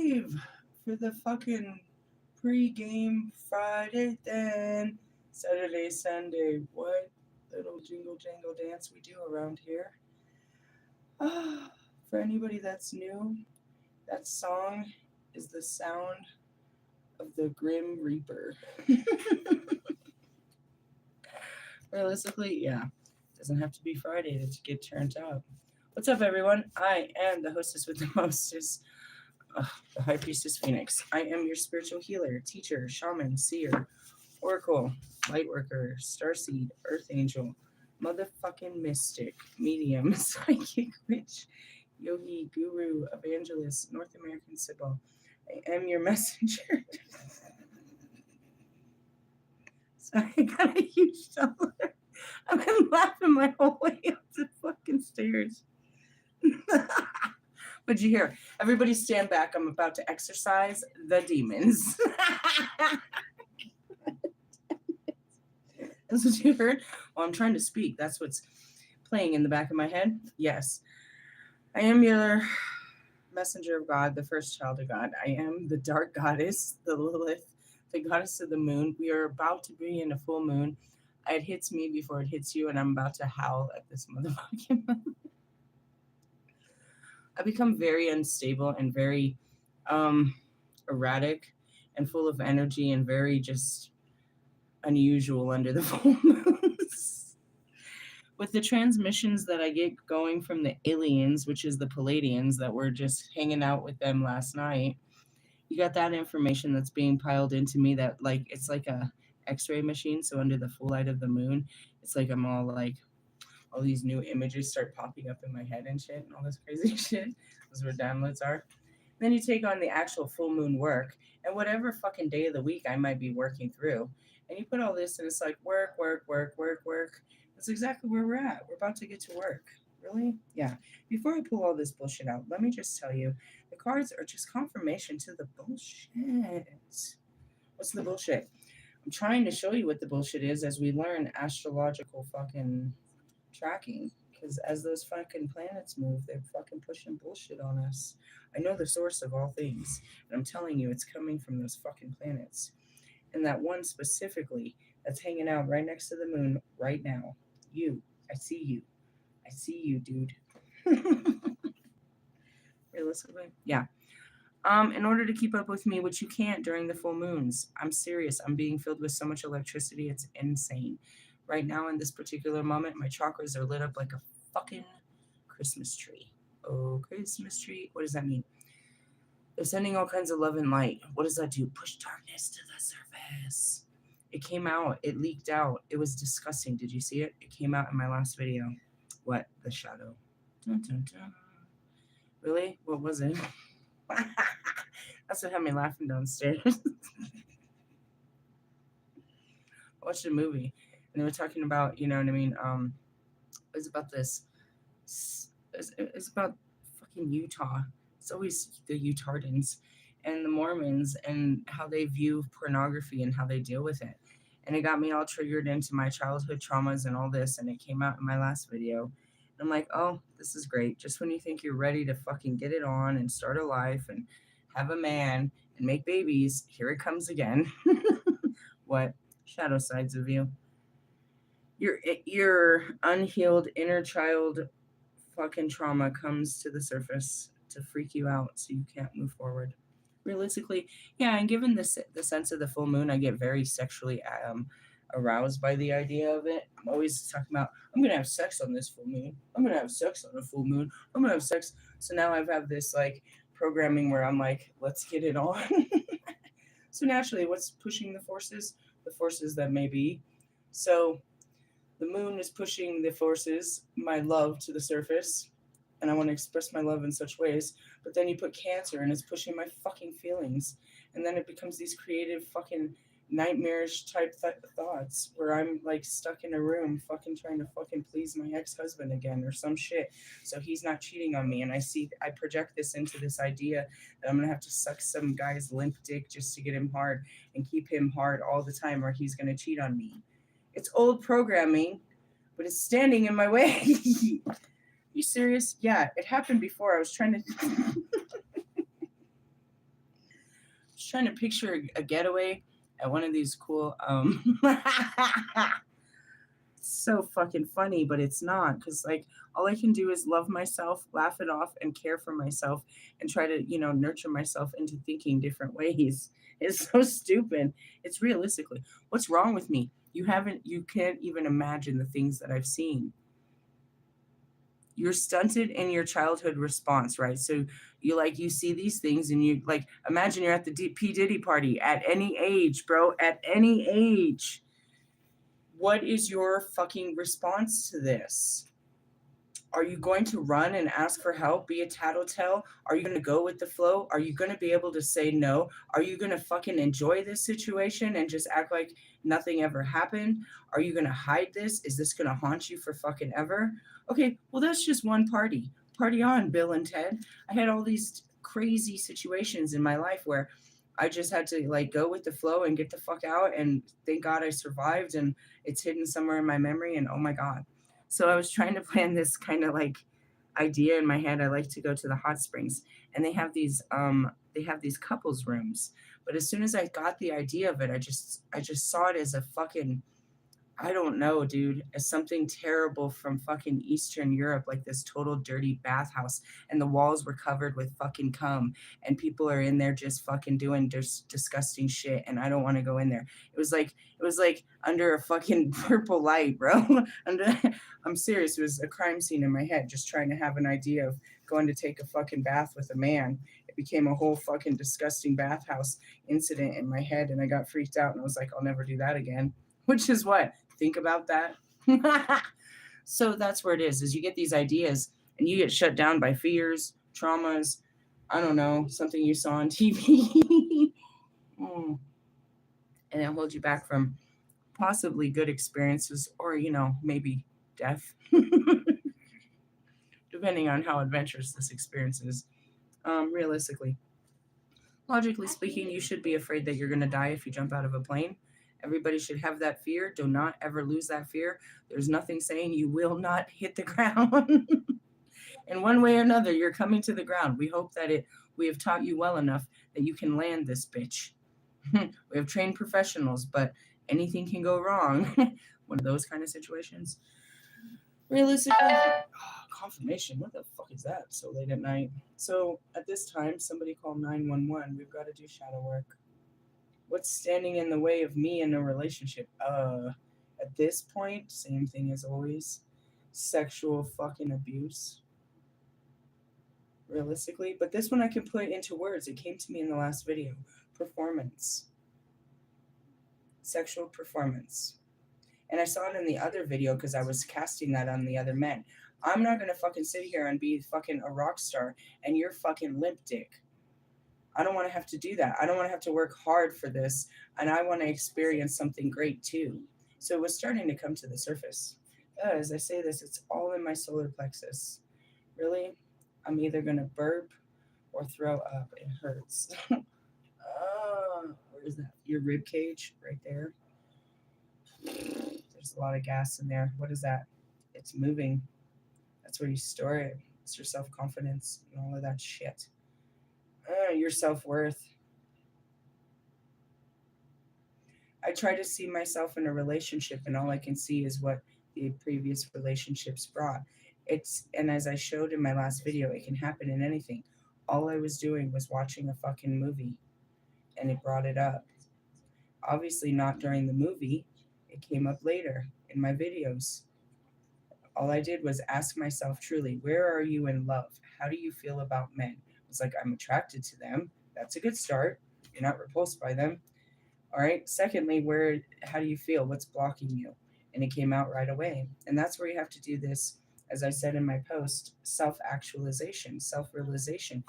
live for the fucking pre-game Friday, then Saturday, Sunday. What little jingle jangle dance we do around here? For anybody that's new, that song is the sound of the Grim Reaper. Realistically, yeah, doesn't have to be Friday to get turned up. What's up, everyone? I am the hostess with the mostest, the High Priestess Phoenix. I am your spiritual healer, teacher, shaman, seer, oracle, light worker, starseed, earth angel, motherfucking mystic, medium, psychic witch, yogi, guru, evangelist, North American Sybil. I am your messenger. Sorry, I got a huge dollar. I've been laughing my whole way up the fucking stairs. What'd you hear? Everybody stand back. I'm about to exorcise the demons. That's what you heard? Well, I'm trying to speak. That's what's playing in the back of my head. Yes. I am your messenger of God, the first child of God. I am the dark goddess, the Lilith, the goddess of the moon. We are about to be in a full moon. It hits me before it hits you, and I'm about to howl at this motherfucking moon. I become very unstable and very erratic and full of energy and very just unusual under the full moons. With the transmissions that I get going from the aliens, which is the Palladians that were just hanging out with them last night, you got that information that's being piled into me that like it's like a X-ray machine. So under the full light of the moon, it's like I'm all like all these new images start popping up in my head and shit and all this crazy shit. Those are where downloads are. Then you take on the actual full moon work and whatever fucking day of the week I might be working through. And you put all this and it's like work. That's exactly where we're at. We're about to get to work. Really? Yeah. Before I pull all this bullshit out, let me just tell you, the cards are just confirmation to the bullshit. What's the bullshit? I'm trying to show you what the bullshit is as we learn astrological fucking tracking. Because as those fucking planets move, they're fucking pushing bullshit on us. I know the source of all things, and I'm telling you, it's coming from those fucking planets. And that one specifically that's hanging out right next to the moon right now. You. I see you. I see you, dude. Realistically? Yeah. In order to keep up with me, which you can't during the full moons. I'm serious. I'm being filled with so much electricity. It's insane. Right now, in this particular moment, my chakras are lit up like a fucking Christmas tree. Oh, Christmas tree. What does that mean? They're sending all kinds of love and light. What does that do? Push darkness to the surface. It came out. It leaked out. It was disgusting. Did you see it? It came out in my last video. What? The shadow. Dun, dun, dun. Really? What was it? That's what had me laughing downstairs. I watched a movie and they were talking about, you know what I mean? It was about this. It's about fucking Utah. It's always the Utahns and the Mormons and how they view pornography and how they deal with it. And it got me all triggered into my childhood traumas and all this. And it came out in my last video. And I'm like, oh, this is great. Just when you think you're ready to fucking get it on and start a life and have a man and make babies, here it comes again. What? Shadow sides of you. Your unhealed inner child fucking trauma comes to the surface to freak you out so you can't move forward. Realistically, yeah, and given the sense of the full moon, I get very sexually aroused by the idea of it. I'm always talking about, I'm going to have sex on this full moon. I'm going to have sex on a full moon. I'm going to have sex. So now I've had this like programming where I'm like, let's get it on. So naturally, what's pushing the forces? The forces that may be. So the moon is pushing the forces, my love, to the surface. And I want to express my love in such ways. But then you put Cancer and it's pushing my fucking feelings. And then it becomes these creative fucking nightmarish type thoughts where I'm like stuck in a room fucking trying to fucking please my ex-husband again or some shit. So he's not cheating on me. And I project this into this idea that I'm going to have to suck some guy's limp dick just to get him hard and keep him hard all the time or he's going to cheat on me. It's old programming, but it's standing in my way. You serious? Yeah, it happened before. I was trying to... Just trying to picture a getaway at one of these cool so fucking funny, but it's not, because like all I can do is love myself, laugh it off, and care for myself, and try to, nurture myself into thinking different ways. It's so stupid. It's realistically, what's wrong with me? You can't even imagine the things that I've seen. You're stunted in your childhood response, right? So you see these things and you like, imagine you're at the P. Diddy party at any age, bro, at any age. What is your fucking response to this? Are you going to run and ask for help, be a tattletale? Are you going to go with the flow? Are you going to be able to say no? Are you going to fucking enjoy this situation and just act like nothing ever happened? Are you going to hide this? Is this going to haunt you for fucking ever? Okay, well, that's just one party. Party on, Bill and Ted. I had all these crazy situations in my life where I just had to like go with the flow and get the fuck out. And thank God I survived, and it's hidden somewhere in my memory. And oh my God. So I was trying to plan this kind of like idea in my head. I like to go to the hot springs, and they have these couples rooms. But as soon as I got the idea of it, I just saw it as a fucking, I don't know, dude, as something terrible from fucking Eastern Europe, like this total dirty bathhouse, and the walls were covered with fucking cum, and people are in there just fucking doing disgusting shit, and I don't want to go in there. It was like under a fucking purple light, bro. I'm serious. It was a crime scene in my head, just trying to have an idea of going to take a fucking bath with a man. It became a whole fucking disgusting bathhouse incident in my head, and I got freaked out, and I was like, I'll never do that again. Which is what? Think about that. So that's where it is you get these ideas and you get shut down by fears, traumas, I don't know, something you saw on TV. And it holds you back from possibly good experiences or, maybe death. Depending on how adventurous this experience is. Realistically. Logically speaking, you should be afraid that you're going to die if you jump out of a plane. Everybody should have that fear. Do not ever lose that fear. There's nothing saying you will not hit the ground. In one way or another, you're coming to the ground. We hope that we have taught you well enough that you can land this bitch. We have trained professionals, but anything can go wrong. One of those kind of situations. Realistically, confirmation. What the fuck is that so late at night? So at this time, somebody called 911. We've got to do shadow work. What's standing in the way of me in a relationship? At this point, same thing as always. Sexual fucking abuse. Realistically. But this one I can put into words. It came to me in the last video. Performance. Sexual performance. And I saw it in the other video because I was casting that on the other men. I'm not going to fucking sit here and be fucking a rock star and you're fucking limp dick. I don't want to have to do that. I don't want to have to work hard for this. And I want to experience something great too. So it was starting to come to the surface. As I say this, it's all in my solar plexus. Really? I'm either going to burp or throw up. It hurts. Where is that? Your rib cage right there. There's a lot of gas in there. What is that? It's moving. That's where you store it. It's your self-confidence and all of that shit. Your self-worth. I try to see myself in a relationship and all I can see is what the previous relationships brought. And as I showed in my last video, it can happen in anything. All I was doing was watching a fucking movie and it brought it up. Obviously not during the movie. It came up later in my videos. All I did was ask myself truly, where are you in love? How do you feel about men? It's like, I'm attracted to them. That's a good start. You're not repulsed by them. All right. Secondly, how do you feel? What's blocking you? And it came out right away. And that's where you have to do this, as I said in my post, self-actualization, self-realization,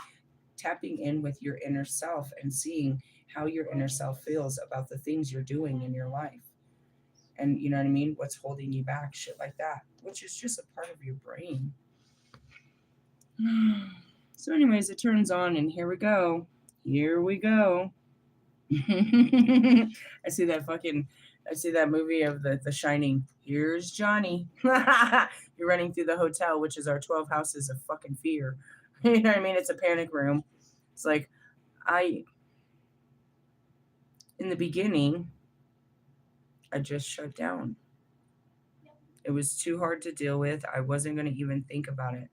tapping in with your inner self and seeing how your inner self feels about the things you're doing in your life. And you know what I mean? What's holding you back? Shit like that, which is just a part of your brain. So anyways, it turns on and here we go. Here we go. I see that movie of the Shining. Here's Johnny. You're running through the hotel, which is our 12 houses of fucking fear. You know what I mean? It's a panic room. It's like, In the beginning, I just shut down. It was too hard to deal with. I wasn't going to even think about it.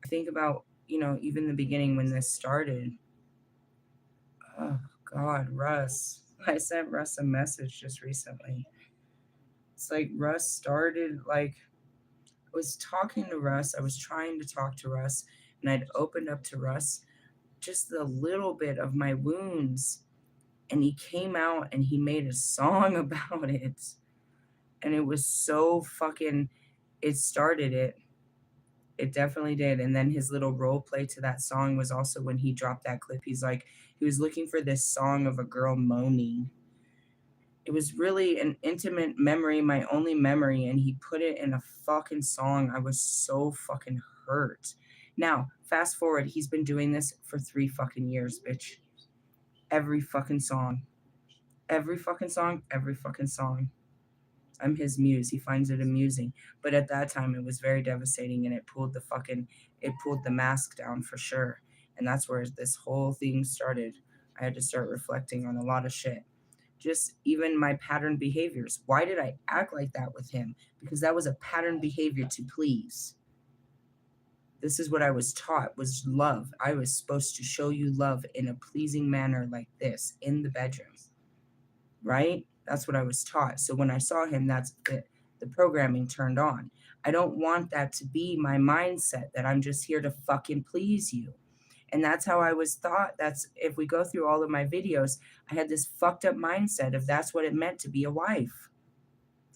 I think about, even the beginning when this started. Oh, God, Russ. I sent Russ a message just recently. It's like Russ started, like, I was talking to Russ. I was trying to talk to Russ, and I'd opened up to Russ just a little bit of my wounds. And he came out and he made a song about it. And it was so fucking, it started it. It definitely did. And then his little role play to that song was also when he dropped that clip. He's like, he was looking for this song of a girl moaning. It was really an intimate memory, my only memory, and he put it in a fucking song. I was so fucking hurt. Now, fast forward, he's been doing this for 3 fucking years, bitch. Every fucking song. Every fucking song, every fucking song. I'm his muse. He finds it amusing. But at that time, it was very devastating, and it pulled the mask down for sure. And that's where this whole thing started. I had to start reflecting on a lot of shit. Just even my pattern behaviors. Why did I act like that with him? Because that was a pattern behavior to please. This is what I was taught, was love. I was supposed to show you love in a pleasing manner like this in the bedroom. Right? That's what I was taught. So when I saw him, that's the programming turned on. I don't want that to be my mindset, that I'm just here to fucking please you. And that's how I was taught. That's, if we go through all of my videos, I had this fucked up mindset of that's what it meant to be a wife.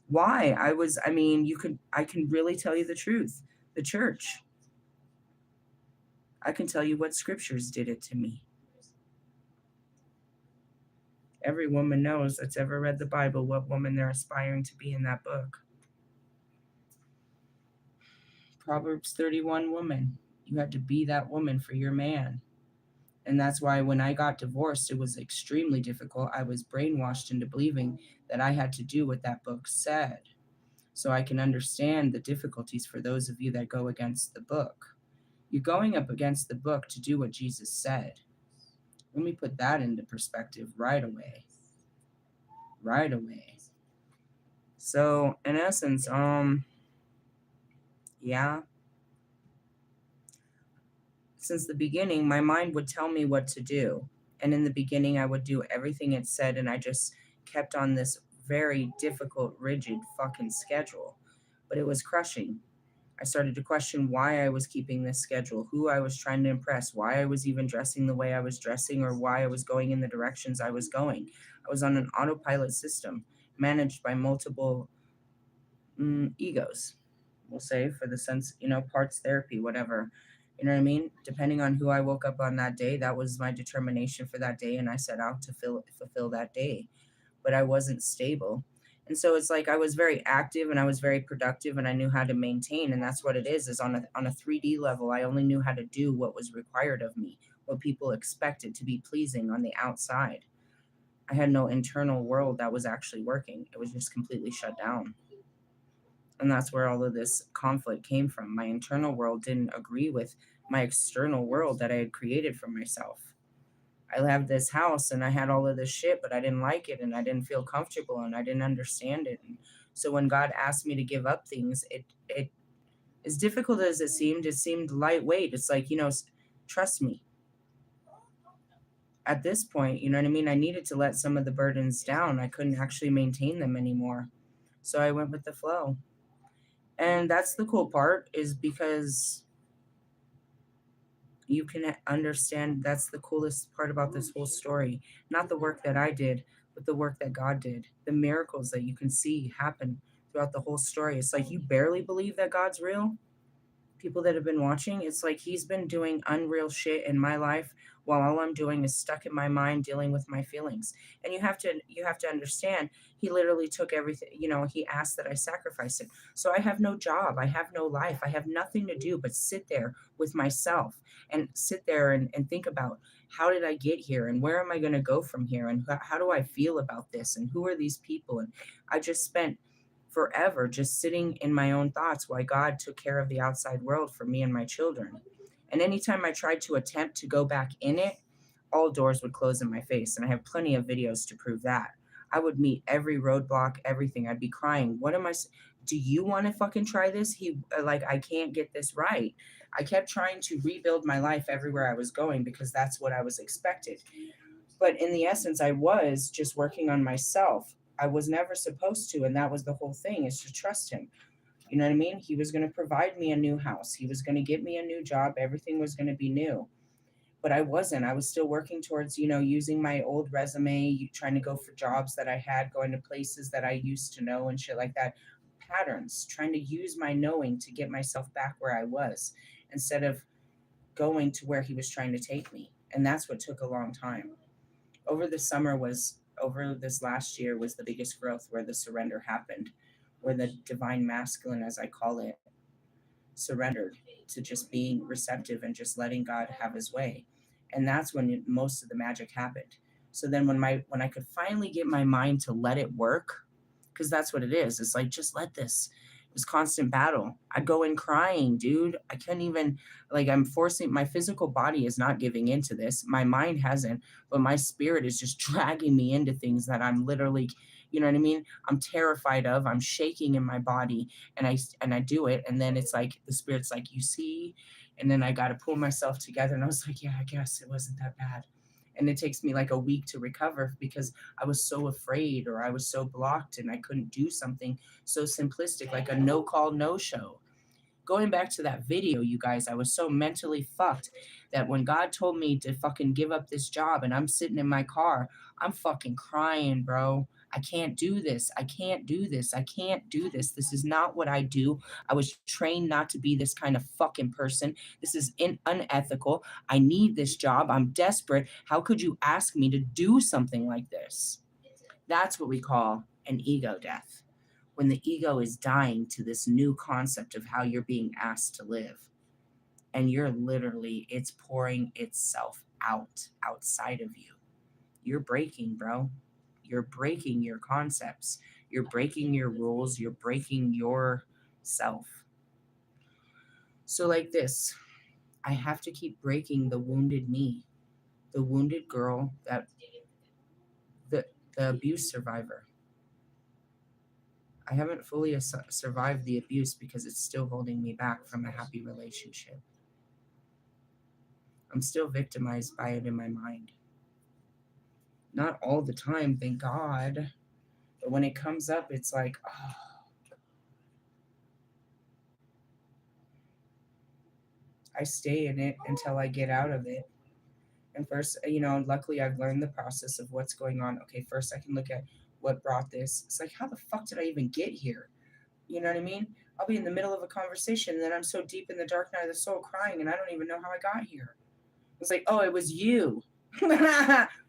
Why? I can really tell you the truth. The church. I can tell you what scriptures did it to me. Every woman knows that's ever read the Bible what woman they're aspiring to be in that book. Proverbs 31 woman. You had to be that woman for your man. And that's why when I got divorced, it was extremely difficult. I was brainwashed into believing that I had to do what that book said. So I can understand the difficulties for those of you that go against the book. You're going up against the book to do what Jesus said. Let me put that into perspective right away. Right away. So in essence, yeah. Since the beginning, my mind would tell me what to do. And in the beginning, I would do everything it said, and I just kept on this very difficult, rigid fucking schedule. But it was crushing. I started to question why I was keeping this schedule, who I was trying to impress, why I was even dressing the way I was dressing, or why I was going in the directions I was going. I was on an autopilot system managed by multiple egos, we'll say, for the sense, parts therapy, whatever. You know what I mean? Depending on who I woke up on that day, that was my determination for that day, and I set out to fulfill that day. But I wasn't stable. And so it's like I was very active and I was very productive and I knew how to maintain. And that's what it is on a 3D level. I only knew how to do what was required of me, what people expected to be pleasing on the outside. I had no internal world that was actually working. It was just completely shut down. And that's where all of this conflict came from. My internal world didn't agree with my external world that I had created for myself. I have this house and I had all of this shit, but I didn't like it and I didn't feel comfortable and I didn't understand it. And so when God asked me to give up things, it as difficult as it seemed lightweight. It's like, trust me. At this point, you know what I mean? I needed to let some of the burdens down. I couldn't actually maintain them anymore. So I went with the flow. And that's the cool part, is because you can understand, that's the coolest part about this whole story. Not the work that I did, but the work that God did. The miracles that you can see happen throughout the whole story. It's like you barely believe that God's real. People that have been watching, it's like he's been doing unreal shit in my life while all I'm doing is stuck in my mind dealing with my feelings. And you have to understand, he literally took everything, he asked that I sacrifice it. So I have no job, I have no life, I have nothing to do but sit there with myself and sit there and think about, how did I get here and where am I going to go from here and how do I feel about this and who are these people? And I just spent forever just sitting in my own thoughts while God took care of the outside world for me and my children. And anytime I tried to attempt to go back in it, all doors would close in my face. And I have plenty of videos to prove that. I would meet every roadblock, everything. I'd be crying. What am I? Do you want to fucking try this? Like, I can't get this right. I kept trying to rebuild my life everywhere I was going because that's what I was expected. But in the essence, I was just working on myself. I was never supposed to. And that was the whole thing, is to trust him. You know what I mean? He was going to provide me a new house. He was going to get me a new job. Everything was going to be new. But I wasn't. I was still working towards, using my old resume, trying to go for jobs that I had, going to places that I used to know and shit like that. Patterns, trying to use my knowing to get myself back where I was instead of going to where he was trying to take me. And that's what took a long time. Over this last year was the biggest growth, where the surrender happened, where the divine masculine, as I call it, surrendered to just being receptive and just letting God have his way. And that's when most of the magic happened. So then when I could finally get my mind to let it work, because that's what it is. It's like, just let this. It was constant battle. I'd go in crying, dude. I couldn't even, like, I'm forcing, my physical body is not giving into this. My mind hasn't, but my spirit is just dragging me into things that I'm literally, you know what I mean? I'm terrified of. I'm shaking in my body, and I do it, and then it's like the spirit's like, you see, and then I got to pull myself together, and I was like, yeah, I guess it wasn't that bad. And it takes me like a week to recover because I was so afraid, or I was so blocked, and I couldn't do something so simplistic like a no call, no show. Going back to that video, you guys, I was so mentally fucked that when God told me to fucking give up this job and I'm sitting in my car, I'm fucking crying, bro. I can't do this. I can't do this. I can't do this. This is not what I do. I was trained not to be this kind of fucking person. This is unethical. I need this job. I'm desperate. How could you ask me to do something like this? That's what we call an ego death, when the ego is dying to this new concept of how you're being asked to live. And it's pouring itself outside of you. You're breaking, bro. You're breaking your concepts. You're breaking your rules. You're breaking yourself. So, like this, I have to keep breaking the wounded me, the wounded girl, the abuse survivor. I haven't fully survived the abuse because it's still holding me back from a happy relationship. I'm still victimized by it in my mind. Not all the time, thank God. But when it comes up, it's like, oh. I stay in it until I get out of it. And first, luckily I've learned the process of what's going on. Okay, first I can look at what brought this. It's like, how the fuck did I even get here? You know what I mean? I'll be in the middle of a conversation, and then I'm so deep in the dark night of the soul crying, and I don't even know how I got here. It's like, oh, it was you.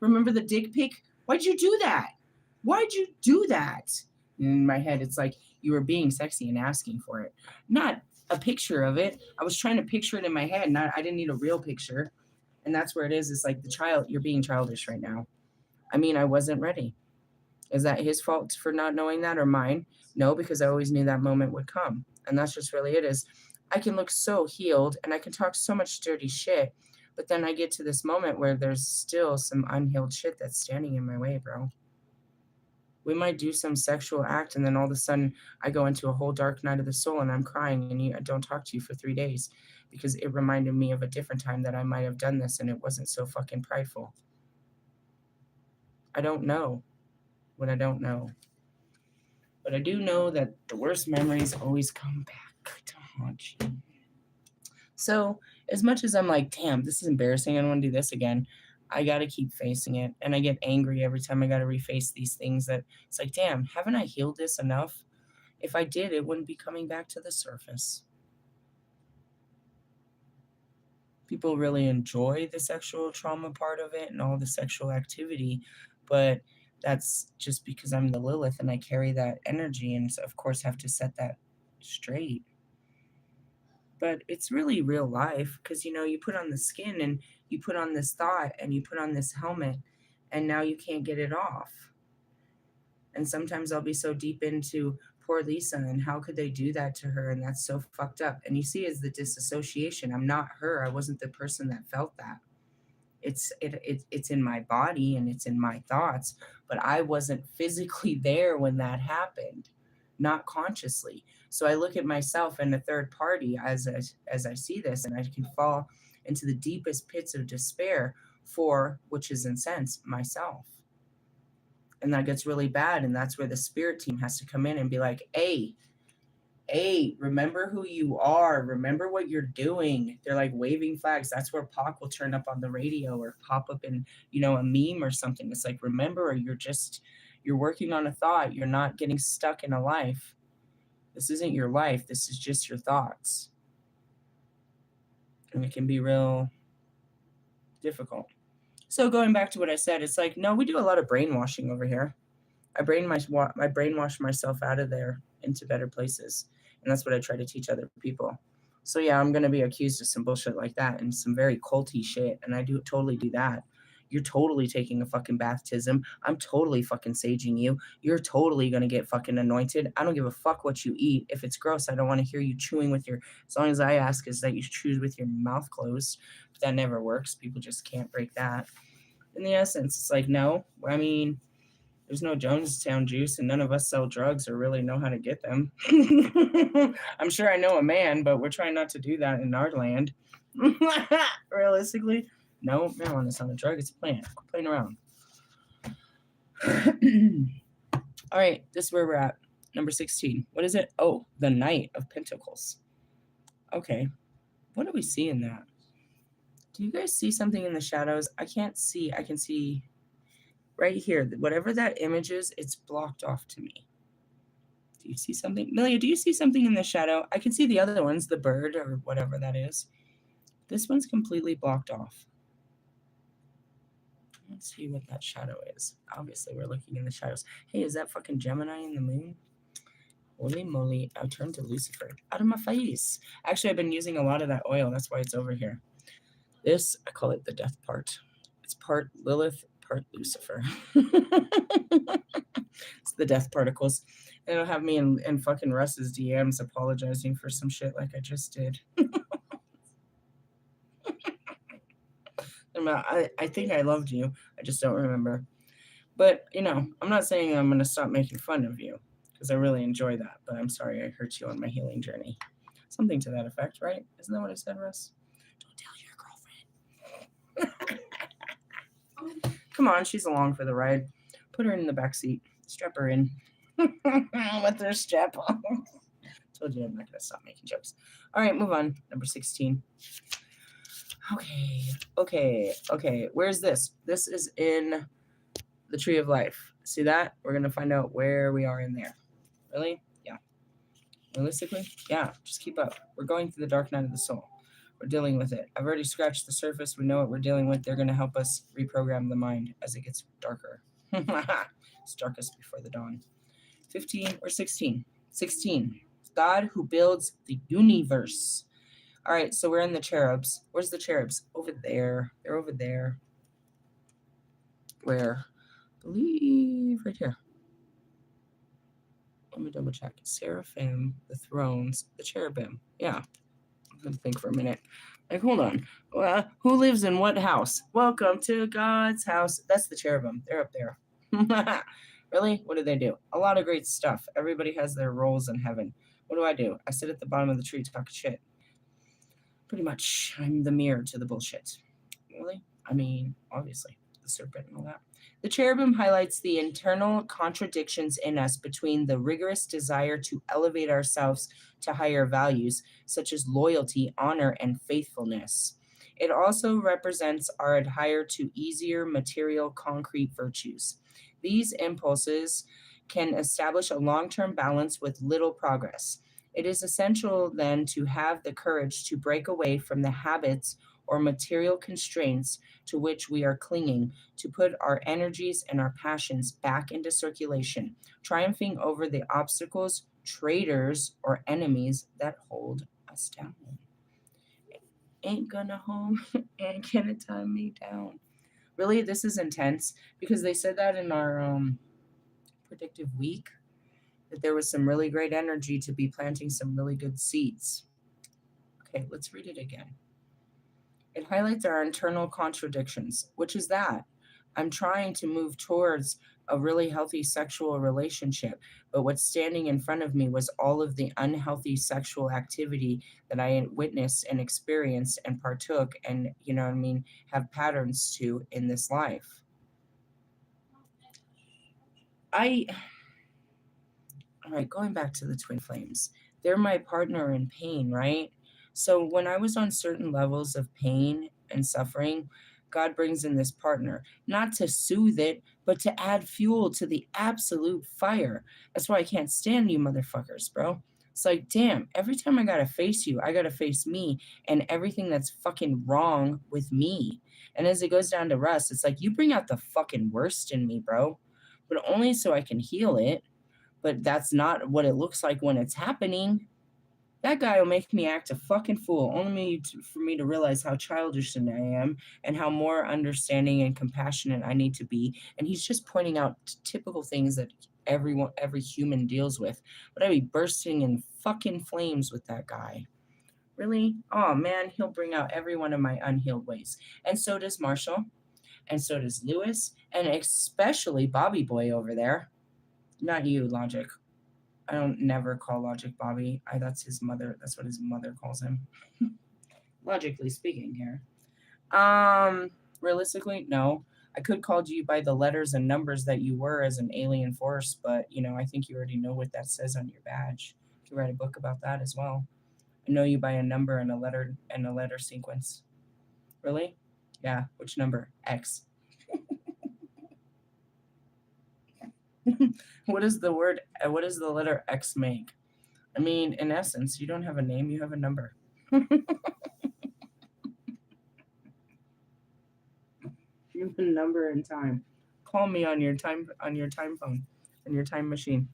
Remember the dick pic? Why'd you do that? Why'd you do that? In my head, it's like, you were being sexy and asking for it. Not a picture of it. I was trying to picture it in my head, I didn't need a real picture. And that's where it is. It's like, you're being childish right now. I mean, I wasn't ready. Is that his fault for not knowing that, or mine? No, because I always knew that moment would come. And that's just really it is. I can look so healed and I can talk so much dirty shit, but then I get to this moment where there's still some unhealed shit that's standing in my way, bro. We might do some sexual act, and then all of a sudden I go into a whole dark night of the soul and I'm crying, and I don't talk to you for 3 days because it reminded me of a different time that I might have done this and it wasn't so fucking prideful. I don't know what I don't know. But I do know that the worst memories always come back to haunt you. So as much as I'm like, damn, this is embarrassing, I don't want to do this again, I got to keep facing it. And I get angry every time I got to reface these things that it's like, damn, haven't I healed this enough? If I did, it wouldn't be coming back to the surface. People really enjoy the sexual trauma part of it and all the sexual activity, but that's just because I'm the Lilith and I carry that energy, and so of course have to set that straight. But it's really real life because, you put on the skin and you put on this thought and you put on this helmet, and now you can't get it off. And sometimes I'll be so deep into poor Lisa and how could they do that to her? And that's so fucked up. And you see, is the disassociation. I'm not her. I wasn't the person that felt that. It's in my body and it's in my thoughts, but I wasn't physically there when that happened, not consciously. So I look at myself and a third party as I see this, and I can fall into the deepest pits of despair for, which is in sense, myself. And that gets really bad, and that's where the spirit team has to come in and be like, hey, remember who you are. Remember what you're doing. They're like waving flags. That's where Pac will turn up on the radio or pop up in, a meme or something. It's like, remember, you're working on a thought. You're not getting stuck in a life. This isn't your life. This is just your thoughts. And it can be real difficult. So going back to what I said, it's like, no, we do a lot of brainwashing over here. I brainwash myself out of there into better places. And that's what I try to teach other people. So yeah, I'm going to be accused of some bullshit like that and some very culty shit. And I do totally do that. You're totally taking a fucking baptism. I'm totally fucking saging you. You're totally going to get fucking anointed. I don't give a fuck what you eat. If it's gross, I don't want to hear you chewing with as long as I ask is that you chew with your mouth closed. But that never works. People just can't break that. In the essence, it's like, no, I mean, there's no Jonestown juice, and none of us sell drugs or really know how to get them. I'm sure I know a man, but we're trying not to do that in our land. Realistically, no, marijuana's not a drug. It's a plant. Quit playing around. All right, this is where we're at. Number 16. What is it? Oh, the Knight of Pentacles. Okay. What do we see in that? Do you guys see something in the shadows? I can't see. I can see right here. Whatever that image is, it's blocked off to me. Do you see something? Milia, do you see something in the shadow? I can see the other ones, the bird or whatever that is. This one's completely blocked off. Let's see what that shadow is. Obviously, we're looking in the shadows. Hey, is that fucking Gemini in the moon? Holy moly, I turned to Lucifer. Out of my face. Actually, I've been using a lot of that oil. That's why it's over here. This, I call it the death part. It's part Lilith, part Lucifer. It's the death particles. And it'll have me in fucking Russ's DMs apologizing for some shit like I just did. I think I loved you. I just don't remember. But, I'm not saying I'm going to stop making fun of you because I really enjoy that. But I'm sorry I hurt you on my healing journey. Something to that effect, right? Isn't that what I said, Russ? Don't tell your girlfriend. Come on, she's along for the ride. Put her in the back seat. Strap her in. With her strap on. Told you I'm not going to stop making jokes. All right, move on. Number 16. Okay. Where's this? This is in the Tree of Life. See that? We're going to find out where we are in there. Really? Yeah. Realistically? Yeah. Just keep up. We're going through the dark night of the soul. We're dealing with it. I've already scratched the surface. We know what we're dealing with. They're going to help us reprogram the mind as it gets darker. It's darkest before the dawn. 15 or 16? 16. God who builds the universe. All right, so we're in the cherubs. Where's the cherubs? Over there. They're over there. Where? I believe right here. Let me double check. Seraphim, the thrones, the cherubim. Yeah. I'm going to think for a minute. Like, hold on. Who lives in what house? Welcome to God's house. That's the cherubim. They're up there. Really? What do they do? A lot of great stuff. Everybody has their roles in heaven. What do? I sit at the bottom of the tree talking shit. Pretty much, I'm the mirror to the bullshit. Really? I mean, obviously, the serpent and all that. The cherubim highlights the internal contradictions in us between the rigorous desire to elevate ourselves to higher values, such as loyalty, honor, and faithfulness. It also represents our adhere to easier material, concrete virtues. These impulses can establish a long-term balance with little progress. It is essential then to have the courage to break away from the habits or material constraints to which we are clinging, to put our energies and our passions back into circulation, triumphing over the obstacles, traitors, or enemies that hold us down. Ain't gonna hold, ain't gonna tie me down. Really, this is intense because they said that in our predictive week, that there was some really great energy to be planting some really good seeds. Okay, let's read it again. It highlights our internal contradictions, which is that I'm trying to move towards a really healthy sexual relationship, but what's standing in front of me was all of the unhealthy sexual activity that I had witnessed and experienced and partook and, you know what I mean, have patterns to in this life. All right, going back to the twin flames, they're my partner in pain, right? So when I was on certain levels of pain and suffering, God brings in this partner, not to soothe it, but to add fuel to the absolute fire. That's why I can't stand you motherfuckers, bro. It's like, damn, every time I gotta face you, I gotta face me and everything that's fucking wrong with me. And as it goes down to Russ, it's like, you bring out the fucking worst in me, bro, but only so I can heal it, but that's not what it looks like when it's happening. That guy will make me act a fucking fool, only for me to realize how childish I am and how more understanding and compassionate I need to be. And he's just pointing out typical things that every human deals with. But I'd be bursting in fucking flames with that guy. Really? Oh man, he'll bring out every one of my unhealed ways. And so does Marshall. And so does Lewis. And especially Bobby Boy over there. Not you, Logic. I don't never call Logic Bobby. That's his mother. That's what his mother calls him. Logically speaking here. Realistically, no. I could call you by the letters and numbers that you were as an alien force, but you know, I think you already know what that says on your badge. You can write a book about that as well. I know you by a number and a letter sequence. Really? Yeah. Which number? X. What does the letter X make? I mean, in essence, you don't have a name, you have a number. You have a number in time. Call me on your time phone, on your time machine.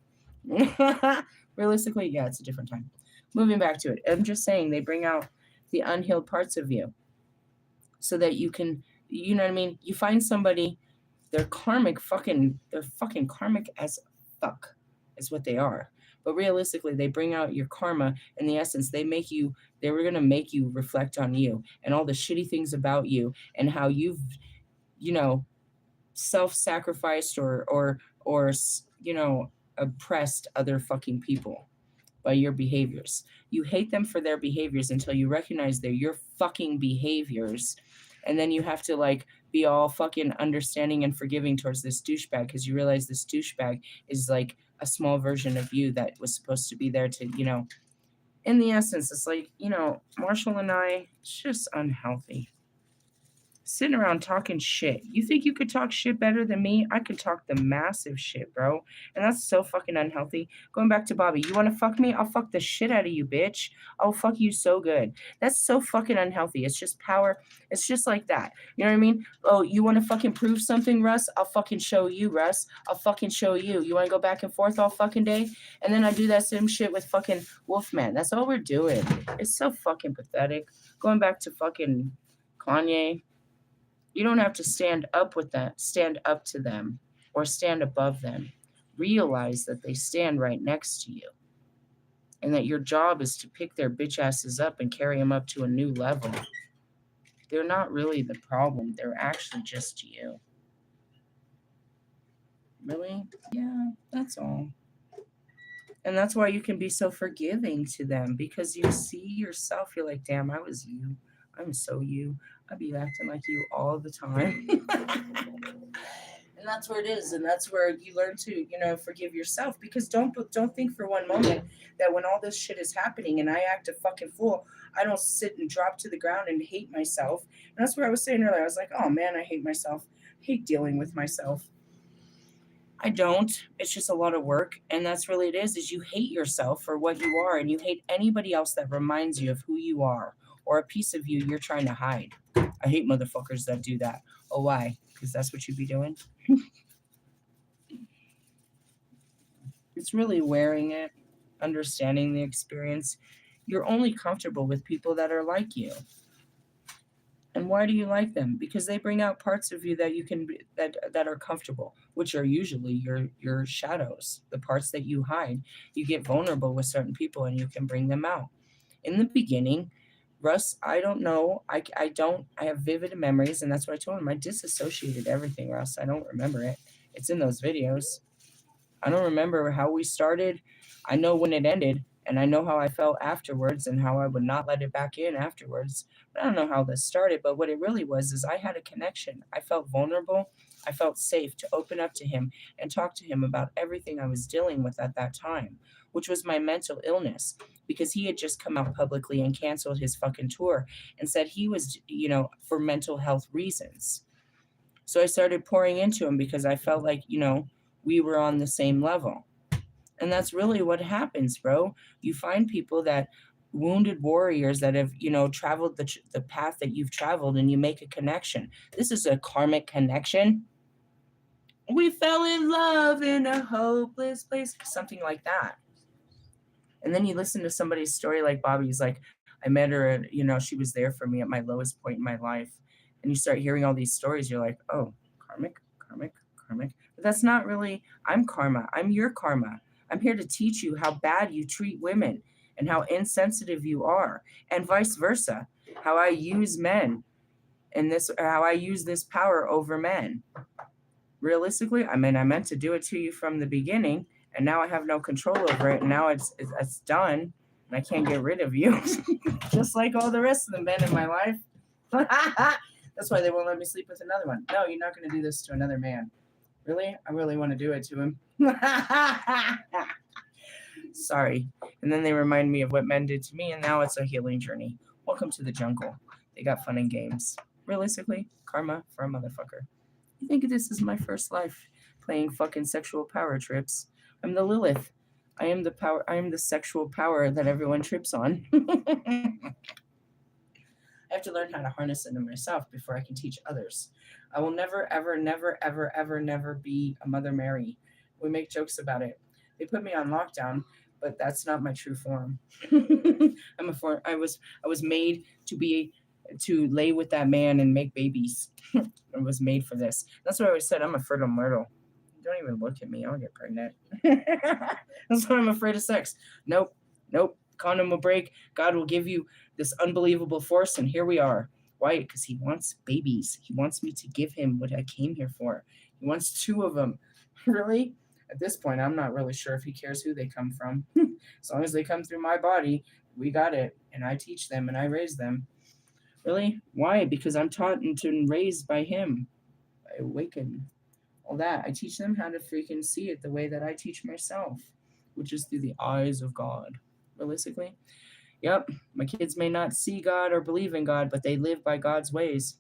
Realistically, yeah, it's a different time. Moving back to it. I'm just saying they bring out the unhealed parts of you so that you can, you know what I mean? You find somebody, they're fucking karmic as fuck is what they are. But realistically, they bring out your karma. In the essence, they were going to make you reflect on you and all the shitty things about you and how you've, you know, self-sacrificed or, you know, oppressed other fucking people by your behaviors. You hate them for their behaviors until you recognize they're your fucking behaviors. And then you have to like be all fucking understanding and forgiving towards this douchebag because you realize this douchebag is like a small version of you that was supposed to be there to, you know, in the essence, it's like, you know, Marshall and I, it's just unhealthy. Sitting around talking shit. You think you could talk shit better than me? I could talk the massive shit, bro. And that's so fucking unhealthy. Going back to Bobby, you want to fuck me? I'll fuck the shit out of you, bitch. I'll fuck you so good. That's so fucking unhealthy. It's just power. It's just like that. You know what I mean? Oh, you want to fucking prove something, Russ? I'll fucking show you, Russ. I'll fucking show you. You want to go back and forth all fucking day? And then I do that same shit with fucking Wolfman. That's all we're doing. It's so fucking pathetic. Going back to fucking Kanye. You don't have to stand up to them or stand above them. Realize that they stand right next to you and that your job is to pick their bitch asses up and carry them up to a new level. They're not really the problem. They're actually just you. Really? Yeah, that's all. And that's why you can be so forgiving to them because you see yourself. You're like, damn, I was you. I'm so you. I'd be acting like you all the time. And that's where it is. And that's where you learn to, you know, forgive yourself because don't think for one moment that when all this shit is happening and I act a fucking fool, I don't sit and drop to the ground and hate myself. And that's what I was saying earlier. I was like, oh man, I hate myself. I hate dealing with myself. I don't. It's just a lot of work. And that's really it is you hate yourself for what you are and you hate anybody else that reminds you of who you are or a piece of you you're trying to hide. I hate motherfuckers that do that. Oh, why? Because that's what you'd be doing? It's really wearing it, understanding the experience. You're only comfortable with people that are like you. And why do you like them? Because they bring out parts of you that you can that are comfortable, which are usually your shadows, the parts that you hide. You get vulnerable with certain people and you can bring them out. In the beginning, Russ, I don't know. I have vivid memories, and that's what I told him. I disassociated everything, Russ. I don't remember it. It's in those videos. I don't remember how we started. I know when it ended, and I know how I felt afterwards and how I would not let it back in afterwards. But I don't know how this started, but what it really was is I had a connection. I felt vulnerable. I felt safe to open up to him and talk to him about everything I was dealing with at that time, which was my mental illness, because he had just come out publicly and canceled his fucking tour and said he was, for mental health reasons. So I started pouring into him because I felt like, we were on the same level. And that's really what happens, bro. You find people that wounded warriors that have, traveled the path that you've traveled, and you make a connection. This is a karmic connection. We fell in love in a hopeless place, something like that. And then you listen to somebody's story like Bobby's, like, I met her and, she was there for me at my lowest point in my life. And you start hearing all these stories, you're like, oh, karmic, karmic, karmic. But that's not really, I'm karma. I'm your karma. I'm here to teach you how bad you treat women and how insensitive you are, and vice versa, how I use men and how I use this power over men. Realistically, I meant to do it to you from the beginning, and now I have no control over it. And now it's done, and I can't get rid of you, just like all the rest of the men in my life. That's why they won't let me sleep with another one. No, you're not going to do this to another man. Really? I really want to do it to him. Sorry. And then they remind me of what men did to me, and now it's a healing journey. Welcome to the jungle. They got fun and games. Realistically, karma for a motherfucker. You think this is my first life playing fucking sexual power trips? I'm the Lilith. I am the power. I am the sexual power that everyone trips on. I have to learn how to harness it in myself before I can teach others. I will never, ever, never, ever, ever, never be a Mother Mary. We make jokes about it. They put me on lockdown, but that's not my true form. I was made to lay with that man and make babies. I was made for this. That's what I always said. I'm a fertile myrtle. Don't even look at me. I'll get pregnant. That's why I'm afraid of sex. Nope. Condom will break. God will give you this unbelievable force, and here we are. Why? Because he wants babies. He wants me to give him what I came here for. He wants 2 of them. Really? At this point, I'm not really sure if he cares who they come from. As long as they come through my body, we got it. And I teach them and I raise them. Really? Why? Because I'm taught and raised by him. I awaken. All that. I teach them how to freaking see it the way that I teach myself, which is through the eyes of God. Realistically. Yep. My kids may not see God or believe in God, but they live by God's ways.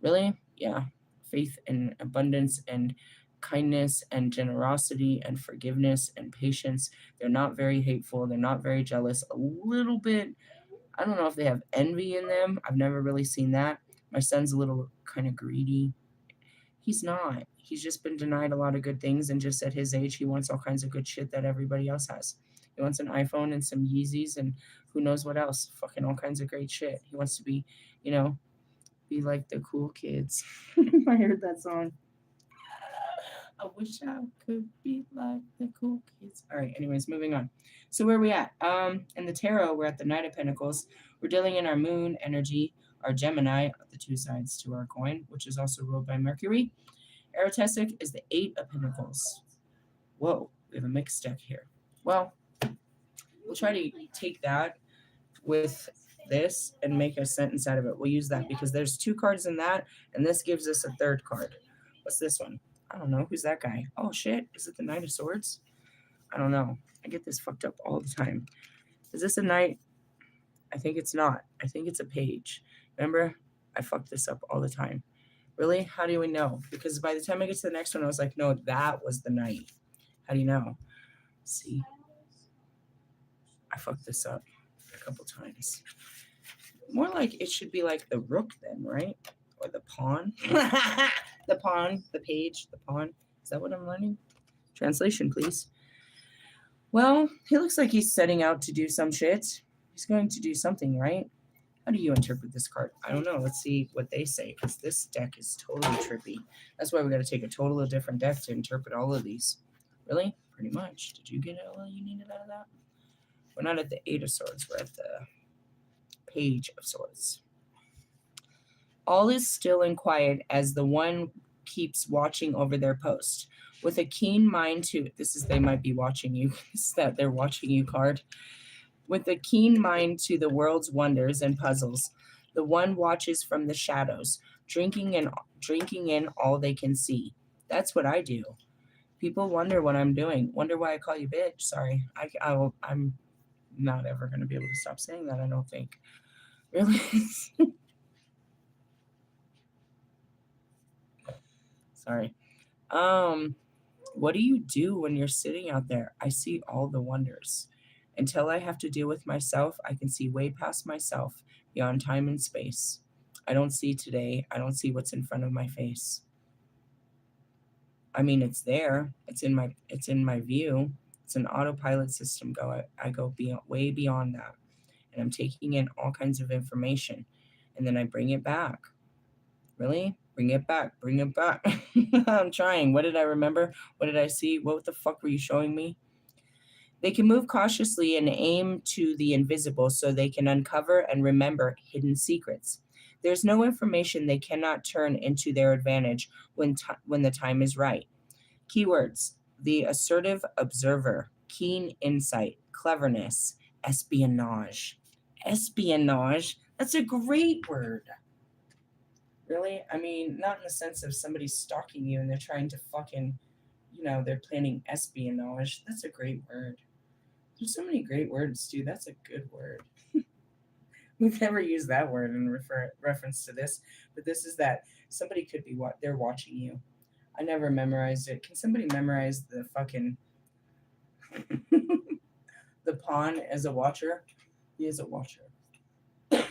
Really? Yeah. Faith and abundance and kindness and generosity and forgiveness and patience. They're not very hateful. They're not very jealous. A little bit, I don't know if they have envy in them. I've never really seen that. My son's a little kind of greedy. He's not. He's just been denied a lot of good things, and just at his age, he wants all kinds of good shit that everybody else has. He wants an iPhone and some Yeezys and who knows what else. Fucking all kinds of great shit. He wants to be, be like the cool kids. I heard that song. I wish I could be like the cool kids. All right, anyways, moving on. So where are we at? In the tarot, we're at the Knight of Pentacles. We're dealing in our moon energy, our Gemini, the 2 sides to our coin, which is also ruled by Mercury. Erotesic is the 8 of Pentacles. Whoa, we have a mixed deck here. Well, we'll try to take that with this and make a sentence out of it. We'll use that because there's 2 cards in that, and this gives us a 3rd card. What's this one? I don't know. Who's that guy? Oh, shit. Is it the Knight of Swords? I don't know. I get this fucked up all the time. Is this a knight? I think it's not. I think it's a page. Remember? I fuck this up all the time. Really? How do we know? Because by the time I get to the next one, I was like, no, that was the knight. How do you know? See? I fucked this up a couple times. More like it should be like the rook then, right? Or the pawn. The pawn, the page, the pawn. Is that what I'm learning? Translation, please. Well, he looks like he's setting out to do some shit. He's going to do something, right? How do you interpret this card? I don't know. Let's see what they say, because this deck is totally trippy. That's why we got to take a totally different deck to interpret all of these. Really? Pretty much. Did you get all you needed out of that? We're not at the 8 of Swords. We're at the Page of Swords. All is still and quiet as the one keeps watching over their post. With a keen mind to, this is, they might be watching you, this is that they're watching you card. With a keen mind to the world's wonders and puzzles, the one watches from the shadows, drinking in all they can see. That's what I do. People wonder what I'm doing. Wonder why I call you bitch. Sorry. I'm not ever going to be able to stop saying that, I don't think. Really? Sorry. What do you do when you're sitting out there? I see all the wonders. Until I have to deal with myself, I can see way past myself, beyond time and space. I don't see today. I don't see what's in front of my face. I mean, it's there. It's in my view. It's an autopilot system. I go way beyond that. And I'm taking in all kinds of information. And then I bring it back. Really? Bring it back. Bring it back. I'm trying. What did I remember? What did I see? What the fuck were you showing me? They can move cautiously and aim to the invisible so they can uncover and remember hidden secrets. There's no information they cannot turn into their advantage when the time is right. Keywords: the assertive observer, keen insight, cleverness, espionage. Espionage? That's a great word. Really? I mean, not in the sense of somebody stalking you and they're trying to fucking, they're planning espionage. That's a great word. There's so many great words, dude. That's a good word. We've never used that word in reference to this, but this is that somebody could be they're watching you. I never memorized it. Can somebody memorize the fucking the pawn as a watcher? He is a watcher. What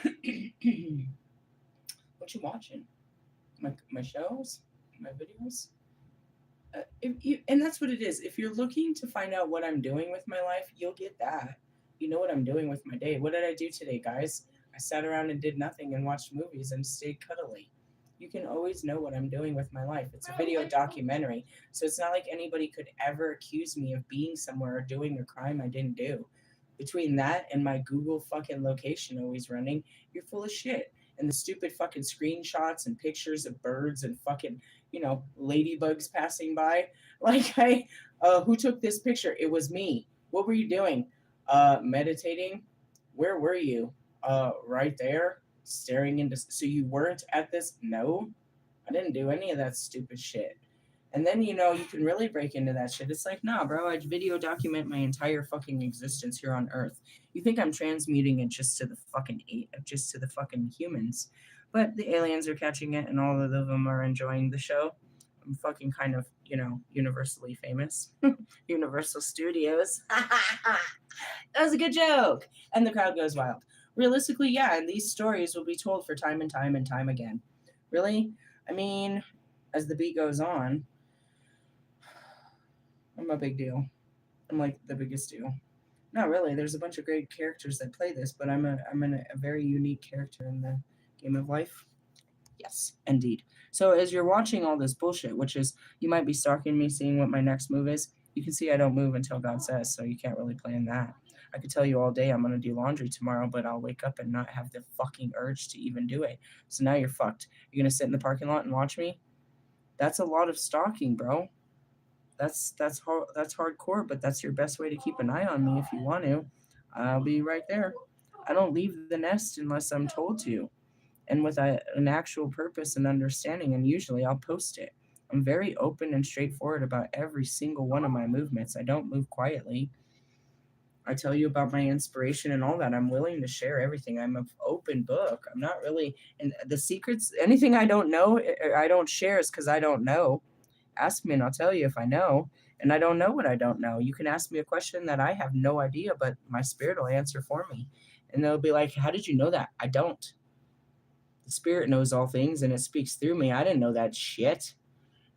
you watching? My shows? My videos? And that's what it is. If you're looking to find out what I'm doing with my life, you'll get that. You know what I'm doing with my day. What did I do today, guys? I sat around and did nothing and watched movies and stayed cuddly. You can always know what I'm doing with my life. It's a video documentary. So it's not like anybody could ever accuse me of being somewhere or doing a crime I didn't do. Between that and my Google fucking location always running, you're full of shit. And the stupid fucking screenshots and pictures of birds and fucking, ladybugs passing by. Like, who took this picture? It was me. What were you doing? Meditating. Where were you? Right there, staring into. So you weren't at this? No, I didn't do any of that stupid shit. And then, you can really break into that shit. It's like, nah, bro, I video document my entire fucking existence here on Earth. You think I'm transmuting it just to the fucking humans. But the aliens are catching it and all of them are enjoying the show. I'm fucking kind of, universally famous. Universal Studios. That was a good joke. And the crowd goes wild. Realistically, yeah, and these stories will be told for time and time and time again. Really? I mean, as the beat goes on, I'm a big deal. I'm like the biggest deal. Not really. There's a bunch of great characters that play this, but I'm a very unique character in the game of life. Yes, indeed. So as you're watching all this bullshit, which is, you might be stalking me, seeing what my next move is, you can see I don't move until God says, so you can't really plan that. I could tell you all day I'm going to do laundry tomorrow, but I'll wake up and not have the fucking urge to even do it. So now you're fucked. You're going to sit in the parking lot and watch me? That's a lot of stalking, bro. That's hardcore, but that's your best way to keep an eye on me if you want to. I'll be right there. I don't leave the nest unless I'm told to, and with an actual purpose and understanding, and usually I'll post it. I'm very open and straightforward about every single one of my movements. I don't move quietly. I tell you about my inspiration and all that. I'm willing to share everything. I'm an open book. I'm not really, and the secrets, anything I don't know, I don't share is because I don't know. Ask me and I'll tell you if I know. And I don't know what I don't know. You can ask me a question that I have no idea, but my spirit will answer for me. And they'll be like, how did you know that? I don't. The spirit knows all things and it speaks through me. I didn't know that shit.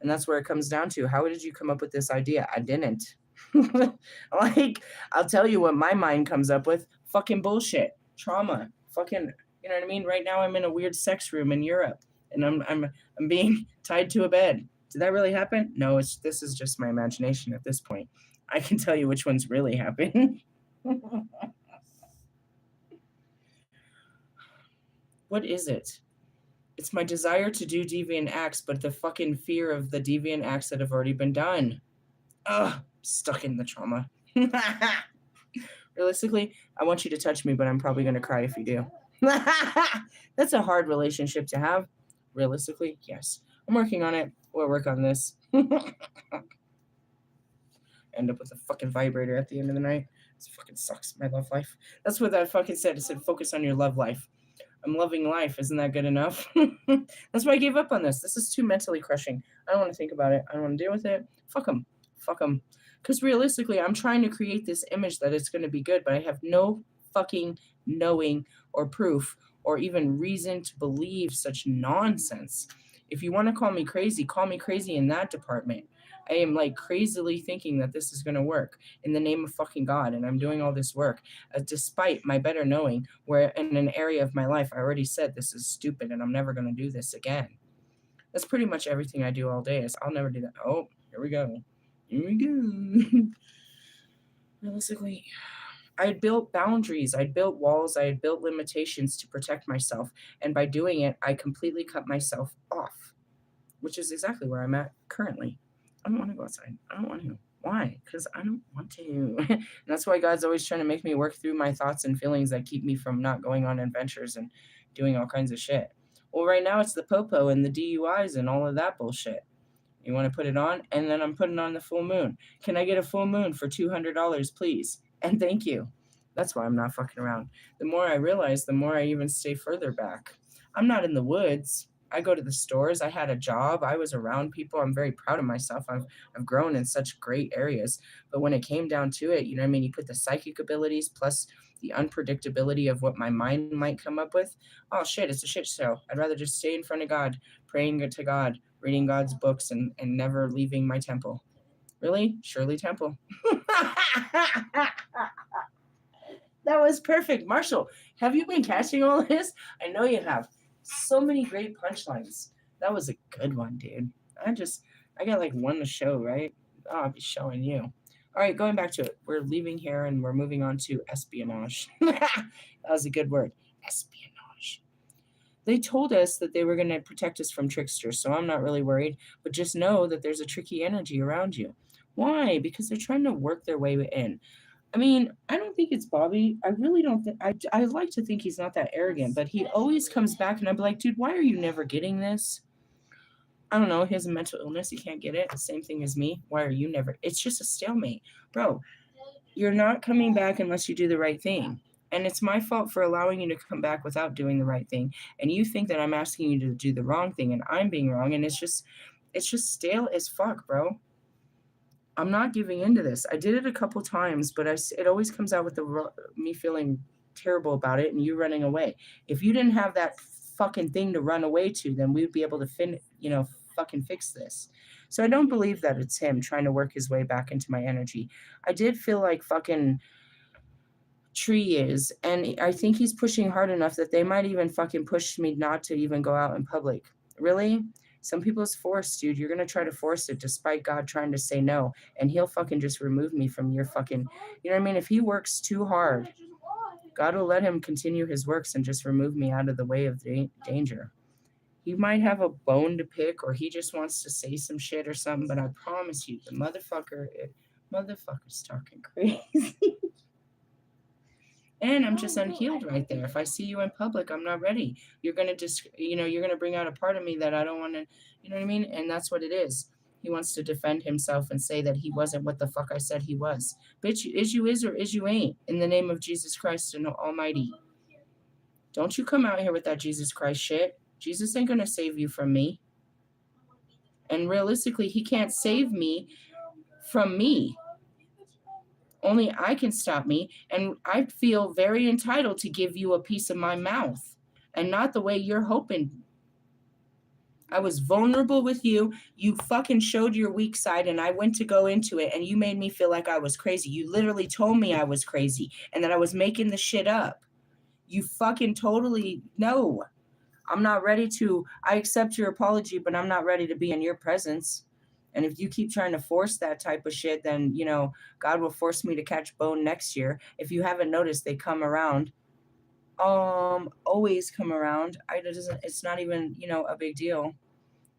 And that's where it comes down to. How did you come up with this idea? I didn't. Like, I'll tell you what my mind comes up with. Fucking bullshit. Trauma. Fucking, you know what I mean? Right now I'm in a weird sex room in Europe and I'm being tied to a bed. Did that really happen? No, this is just my imagination at this point. I can tell you which ones really happened. What is it? It's my desire to do deviant acts, but the fucking fear of the deviant acts that have already been done. Ugh, stuck in the trauma. Realistically, I want you to touch me, but I'm probably going to cry if you do. That's a hard relationship to have. Realistically, yes. I'm working on it. We'll work on this. End up with a fucking vibrator at the end of the night. This fucking sucks. My love life. That's what that fucking said. It said focus on your love life. I'm loving life. Isn't that good enough? That's why I gave up on this. This is too mentally crushing. I don't want to think about it. I don't want to deal with it. Fuck them. Fuck them. Because realistically, I'm trying to create this image that it's going to be good, but I have no fucking knowing or proof or even reason to believe such nonsense. If you want to call me crazy in that department. I am like crazily thinking that this is going to work in the name of fucking God. And I'm doing all this work despite my better knowing, where in an area of my life, I already said this is stupid and I'm never going to do this again. That's pretty much everything I do all day is I'll never do that. Oh, here we go. Here we go. Realistically, I had built boundaries, I had built walls, I had built limitations to protect myself. And by doing it, I completely cut myself off, which is exactly where I'm at currently. I don't want to go outside. I don't want to. Why? Because I don't want to. And that's why God's always trying to make me work through my thoughts and feelings that keep me from not going on adventures and doing all kinds of shit. Well, right now it's the popo and the DUIs and all of that bullshit. You want to put it on? And then I'm putting on the full moon. Can I get a full moon for $200, please? And thank you. That's why I'm not fucking around. The more I realize, the more I even stay further back. I'm not in the woods. I go to the stores. I had a job. I was around people. I'm very proud of myself. I've grown in such great areas. But when it came down to it, you know what I mean? You put the psychic abilities plus the unpredictability of what my mind might come up with. Oh, shit, it's a shit show. I'd rather just stay in front of God, praying to God, reading God's books, and never leaving my temple. Really? Shirley Temple. That was perfect. Marshall, have you been catching all this? I know you have. So many great punchlines. That was a good one, dude. I got like one to show, right? Oh, I'll be showing you. All right, going back to it. We're leaving here and we're moving on to espionage. That was a good word. Espionage. They told us that they were going to protect us from tricksters, so I'm not really worried. But just know that there's a tricky energy around you. Why? Because they're trying to work their way in. I mean, I don't think it's Bobby. I really don't think. I like to think he's not that arrogant, but he always comes back, and I'm like, dude, why are you never getting this? I don't know. He has a mental illness. He can't get it. Same thing as me. Why are you never? It's just a stalemate, bro. You're not coming back unless you do the right thing. And it's my fault for allowing you to come back without doing the right thing. And you think that I'm asking you to do the wrong thing, and I'm being wrong. And it's just stale as fuck, bro. I'm not giving into this. I did it a couple times, but it always comes out with me feeling terrible about it and you running away. If you didn't have that fucking thing to run away to, then we'd be able to fucking fix this. So I don't believe that it's him trying to work his way back into my energy. I did feel like fucking Tree is, and I think he's pushing hard enough that they might even fucking push me not to even go out in public. Really? Some people's forced, dude. You're going to try to force it despite God trying to say no. And he'll fucking just remove me from your fucking... You know what I mean? If he works too hard, God will let him continue his works and just remove me out of the way of danger. He might have a bone to pick or he just wants to say some shit or something, but I promise you, the motherfucker's talking crazy. And I'm just unhealed right there. If I see you in public, I'm not ready. You're going to you're going to bring out a part of me that I don't want to, you know what I mean? And that's what it is. He wants to defend himself and say that he wasn't what the fuck I said he was. Bitch, is you is or is you ain't, in the name of Jesus Christ and Almighty. Don't you come out here with that Jesus Christ shit. Jesus ain't going to save you from me. And realistically, he can't save me from me. Only I can stop me, and I feel very entitled to give you a piece of my mouth, and not the way you're hoping. I was vulnerable with you. You fucking showed your weak side, and I went to go into it, and you made me feel like I was crazy. You literally told me I was crazy, and that I was making the shit up. You fucking totally... No. I'm not ready to... I accept your apology, but I'm not ready to be in your presence. And if you keep trying to force that type of shit, then, God will force me to catch bone next year. If you haven't noticed, they come around. always come around. It's not even, a big deal.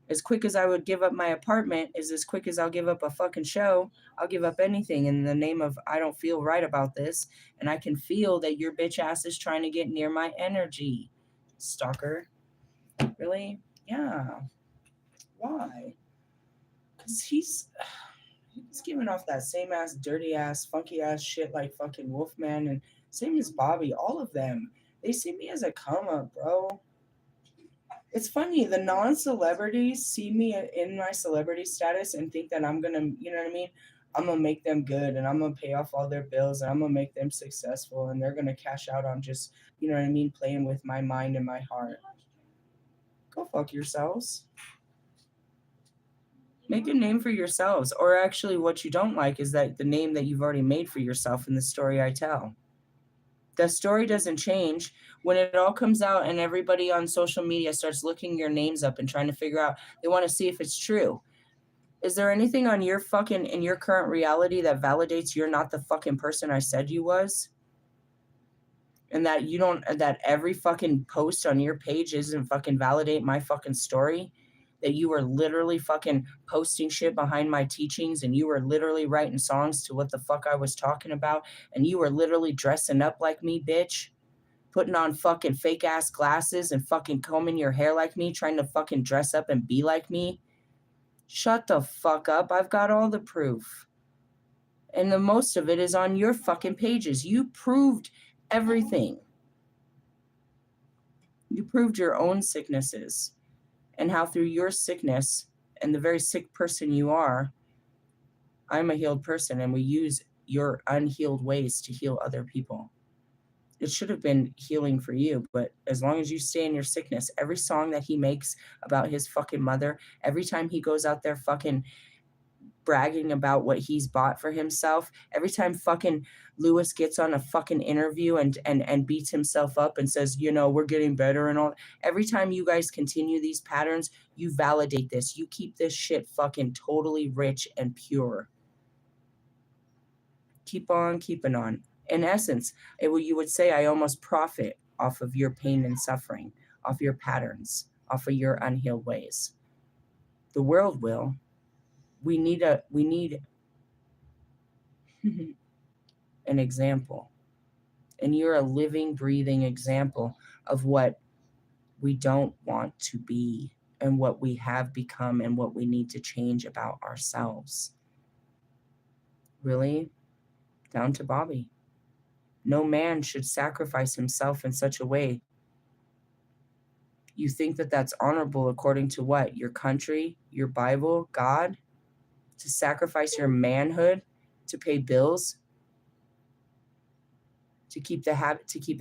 As quick as I would give up my apartment is as quick as I'll give up a fucking show. I'll give up anything in the name of I don't feel right about this, and I can feel that your bitch ass is trying to get near my energy. Stalker. Really? Yeah. Why? Because he's giving off that same ass, dirty ass, funky ass shit like fucking Wolfman, and same as Bobby. All of them. They see me as a come up, bro. It's funny, the non-celebrities see me in my celebrity status and think that I'm gonna, you know what I mean? I'm gonna make them good and I'm gonna pay off all their bills and I'm gonna make them successful and they're gonna cash out on just, you know what I mean, playing with my mind and my heart. Go fuck yourselves. Make a name for yourselves. Or actually, what you don't like is that the name that you've already made for yourself in the story I tell. The story doesn't change. When it all comes out and everybody on social media starts looking your names up and trying to figure out, they want to see if it's true. Is there anything on your fucking, in your current reality that validates you're not the fucking person I said you was? And that you don't, that every fucking post on your page isn't fucking validate my fucking story? That you were literally fucking posting shit behind my teachings and you were literally writing songs to what the fuck I was talking about and you were literally dressing up like me, bitch? Putting on fucking fake ass glasses and fucking combing your hair like me, trying to fucking dress up and be like me? Shut the fuck up. I've got all the proof. And the most of it is on your fucking pages. You proved everything. You proved your own sicknesses and how through your sickness and the very sick person you are, I'm a healed person and we use your unhealed ways to heal other people. It should have been healing for you, but as long as you stay in your sickness, every song that he makes about his fucking mother, every time he goes out there fucking bragging about what he's bought for himself, every time fucking Lewis gets on a fucking interview and beats himself up and says, we're getting better and all, every time you guys continue these patterns, you validate this. You keep this shit fucking totally rich and pure. Keep on keeping on. In essence, you would say I almost profit off of your pain and suffering, off your patterns, off of your unhealed ways. The world will. We need an example. And you're a living, breathing example of what we don't want to be and what we have become and what we need to change about ourselves. Really? Down to Bobby. No man should sacrifice himself in such a way. You think that that's honorable according to what? Your country, your Bible, God? To sacrifice your manhood to pay bills? To keep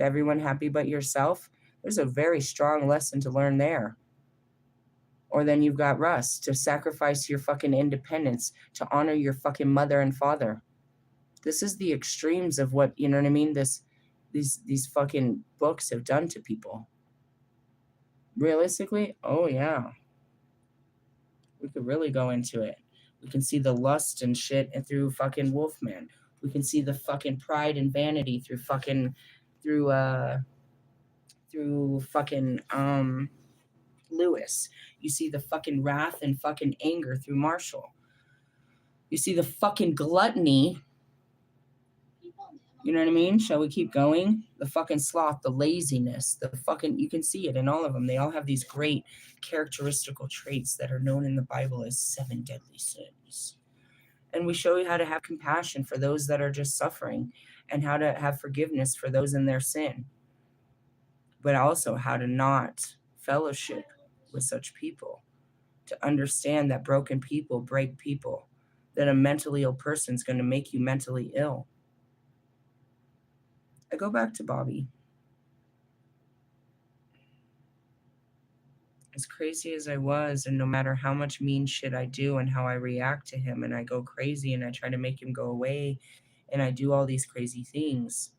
everyone happy but yourself? There's a very strong lesson to learn there. Or then you've got Russ, to sacrifice your fucking independence, to honor your fucking mother and father. This is the extremes of what, you know what I mean? These fucking books have done to people. Realistically, oh yeah. We could really go into it. We can see the lust and shit and through fucking Wolfman. We can see the fucking pride and vanity through fucking Lewis. You see the fucking wrath and fucking anger through Marshall. You see the fucking gluttony. You know what I mean? Shall we keep going? The fucking sloth, the laziness, the fucking, you can see it in all of them. They all have these great characteristical traits that are known in the Bible as 7 deadly sins. And we show you how to have compassion for those that are just suffering and how to have forgiveness for those in their sin. But also how to not fellowship with such people, to understand that broken people break people, that a mentally ill person is going to make you mentally ill. I go back to Bobby. As crazy as I was, and no matter how much mean shit I do and how I react to him, and I go crazy and I try to make him go away, and I do all these crazy things,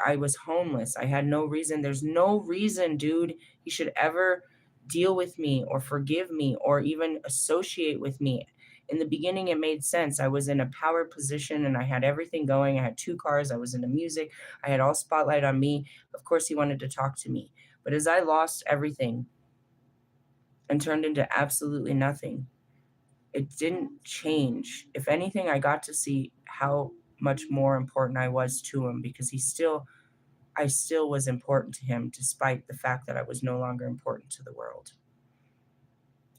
I was homeless. I had no reason. There's no reason, dude, he should ever deal with me or forgive me or even associate with me. In the beginning, it made sense. I was in a power position and I had everything going. I had 2 cars. I was into music. I had all spotlight on me. Of course, he wanted to talk to me. But as I lost everything and turned into absolutely nothing, it didn't change. If anything, I got to see how much more important I was to him because I still was important to him despite the fact that I was no longer important to the world.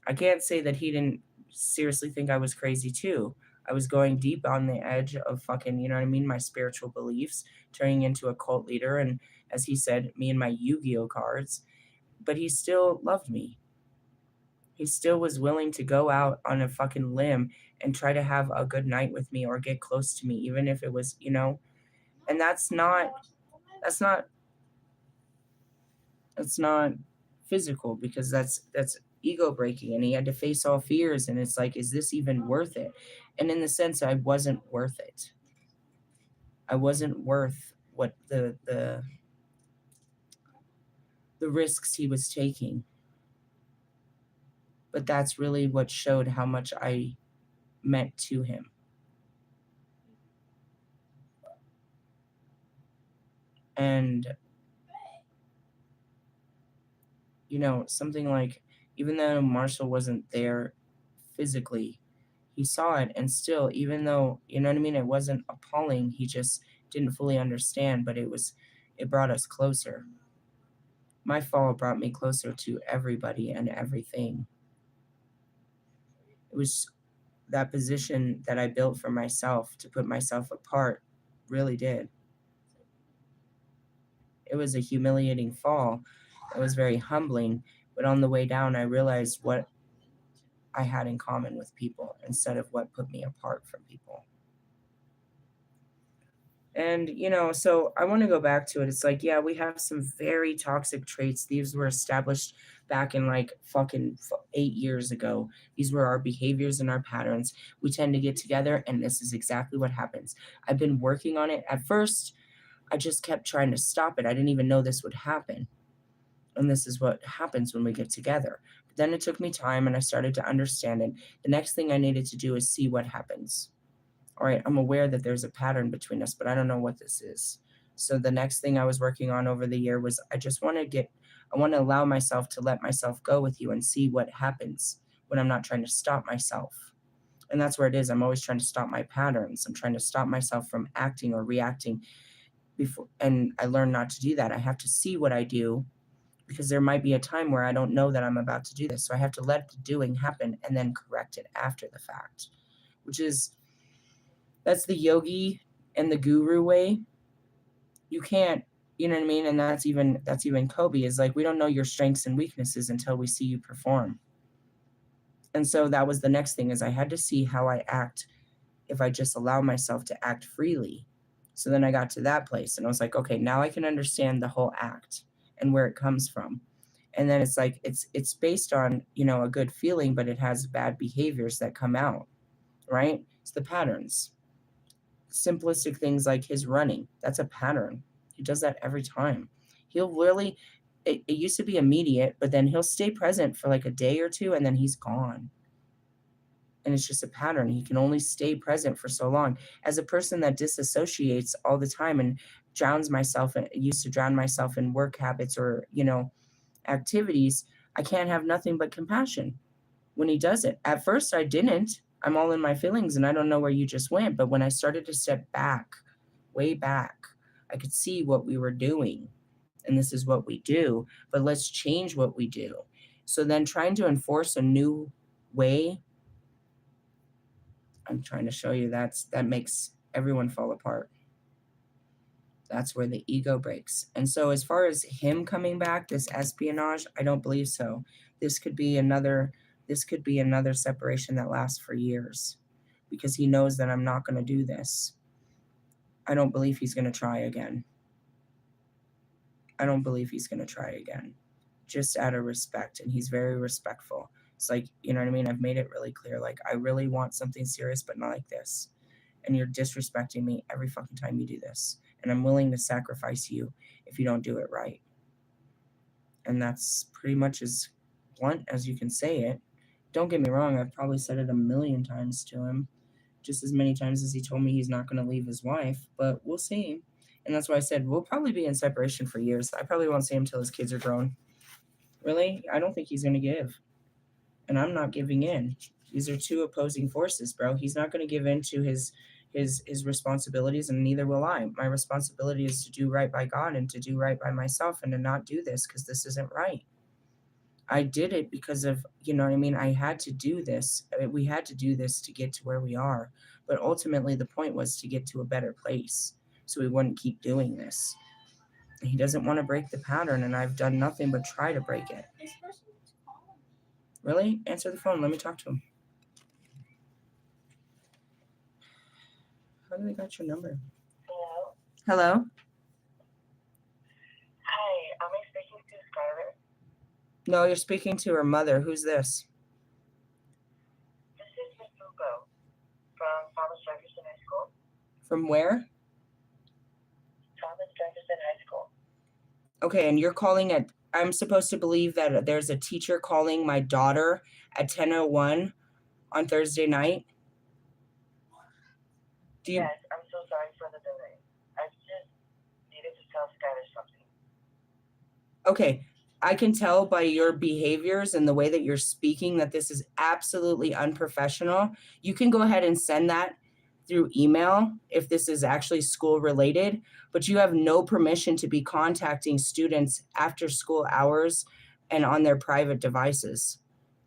I can't say that he didn't seriously think I was crazy too. I was going deep on the edge of fucking, you know what I mean, my spiritual beliefs, turning into a cult leader, and as he said, me and my Yu-Gi-Oh cards. But he still loved me. He still was willing to go out on a fucking limb and try to have a good night with me or get close to me, even if it was, and that's not that's not physical because that's ego breaking, and he had to face all fears, and it's like, is this even worth it? And in the sense, I wasn't worth it. I wasn't worth what the risks he was taking. But that's really what showed how much I meant to him. And something like, even though Marshall wasn't there physically, he saw it, and still, even though, you know what I mean, it wasn't appalling, he just didn't fully understand, but it brought us closer. My fall brought me closer to everybody and everything. It was that position that I built for myself to put myself apart, really did. It was a humiliating fall. It was very humbling, but on the way down, I realized what I had in common with people instead of what put me apart from people. And, so I want to go back to it. It's like, yeah, we have some very toxic traits. These were established back in like fucking 8 years ago. These were our behaviors and our patterns. We tend to get together, and this is exactly what happens. I've been working on it. At first, I just kept trying to stop it. I didn't even know this would happen. And this is what happens when we get together. But then it took me time, and I started to understand it. The next thing I needed to do is see what happens. All right, I'm aware that there's a pattern between us, but I don't know what this is. So the next thing I was working on over the year was I want to allow myself to let myself go with you and see what happens when I'm not trying to stop myself. And that's where it is. I'm always trying to stop my patterns. I'm trying to stop myself from acting or reacting before. And I learned not to do that. I have to see what I do because there might be a time where I don't know that I'm about to do this. So I have to let the doing happen and then correct it after the fact, that's the yogi and the guru way. You can't, you know what I mean? And that's even Kobe is like, we don't know your strengths and weaknesses until we see you perform. And so that was the next thing is I had to see how I act if I just allow myself to act freely. So then I got to that place and I was like, okay, now I can understand the whole act and where it comes from. And then it's like, it's based on, a good feeling, but it has bad behaviors that come out, right? It's the patterns. Simplistic things like his running. That's a pattern. He does that every time. He'll really, it used to be immediate, but then he'll stay present for like a day or two and then he's gone. And it's just a pattern. He can only stay present for so long. As a person that disassociates all the time and used to drown myself in work habits or, activities, I can't have nothing but compassion when he does it. At first, I didn't. I'm all in my feelings and I don't know where you just went. But when I started to step back, way back, I could see what we were doing. And this is what we do, but let's change what we do. So then trying to enforce a new way, I'm trying to show you that makes everyone fall apart. That's where the ego breaks. And so as far as him coming back, this espionage, I don't believe so. This could be another separation that lasts for years because he knows that I'm not going to do this. I don't believe he's going to try again. Just out of respect. And he's very respectful. It's like, you know what I mean? I've made it really clear. Like, I really want something serious, but not like this. And you're disrespecting me every fucking time you do this. And I'm willing to sacrifice you if you don't do it right. And that's pretty much as blunt as you can say it. Don't get me wrong, I've probably said it a million times to him, just as many times as he told me he's not going to leave his wife, but we'll see. And that's why I said we'll probably be in separation for years. I probably won't see him till his kids are grown. Really? I don't think he's going to give. And I'm not giving in. These are two opposing forces, bro. He's not going to give in to his responsibilities, and neither will I. My responsibility is to do right by God and to do right by myself and to not do this because this isn't right. I did it because of, you know what I mean? I had to do this. We had to do this to get to where we are. But ultimately, the point was to get to a better place so we wouldn't keep doing this. He doesn't want to break the pattern, and I've done nothing but try to break it. This person is calling. Really? Answer the phone. Let me talk to him. How do they got your number? Hello? Hello? Hi, am I speaking to Skylar? No, you're speaking to her mother. Who's this? This is Miss Lugo from Thomas Jefferson High School. From where? Thomas Jefferson High School. Okay, and you're calling at, I'm supposed to believe that there's a teacher calling my daughter at 10:01 on Thursday night? Do you? Yes, I'm so sorry for the delay. I just needed to tell Skylar something. Okay, I can tell by your behaviors and the way that you're speaking that this is absolutely unprofessional. You can go ahead and send that through email if this is actually school related, but you have no permission to be contacting students after school hours and on their private devices.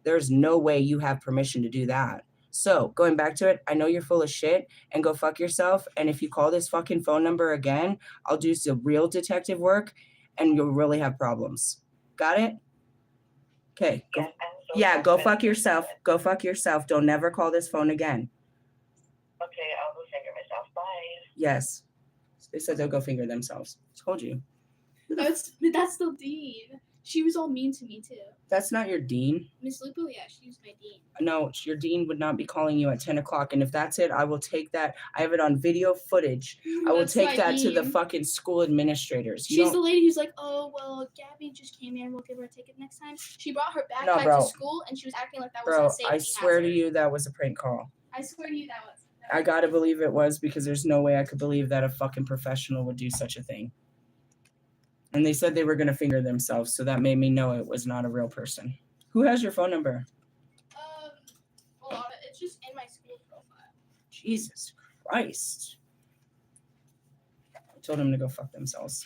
There's no way you have permission to do that. So going back to it, I know you're full of shit and go fuck yourself. And if you call this fucking phone number again, I'll do some real detective work and you'll really have problems. Got it? Okay. Yes, Go fuck yourself. Go fuck yourself. Don't never call this phone again. Okay, I'll go finger myself. Bye. Yes. They said they'll go finger themselves. Told you. That's still Dean. She was all mean to me too. That's not your dean. Miss Lupo, yeah, she was my dean. No, your dean would not be calling you at 10 o'clock. And if that's it, I will take that. I have it on video footage. I will That's take my that to the dean. fucking school administrators. She's the lady who's like, oh, well, Gabby just came in. We'll give her a ticket next time. She brought her No, backpack bro. to school, and she was acting like that was Bro, a safety I swear to hazard. you that was a prank call. I swear to you that was. I gotta believe it was because there's no way I could believe that a fucking professional would do such a thing. And they said they were gonna finger themselves, so that made me know it was not a real person. Who has your phone number? Hold on, it's just in my school profile. Jesus Christ. I told them to go fuck themselves.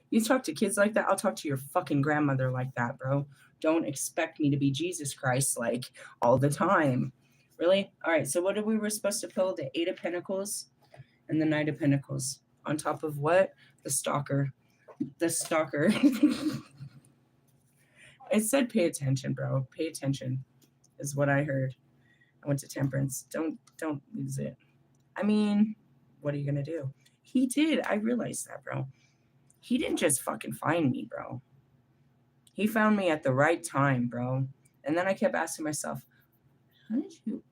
You talk to kids like that, I'll talk to your fucking grandmother like that, bro. Don't expect me to be Jesus Christ like all the time. Really? All right, so what we were supposed to pull? The 8 of Pentacles and the Knight of Pentacles. On top of what? The Stalker. The Stalker. It said pay attention, bro. Pay attention is what I heard. I went to Temperance. Don't lose it. I mean, what are you going to do? He did. I realized that, bro. He didn't just fucking find me, bro. He found me at the right time, bro. And then I kept asking myself, how did you...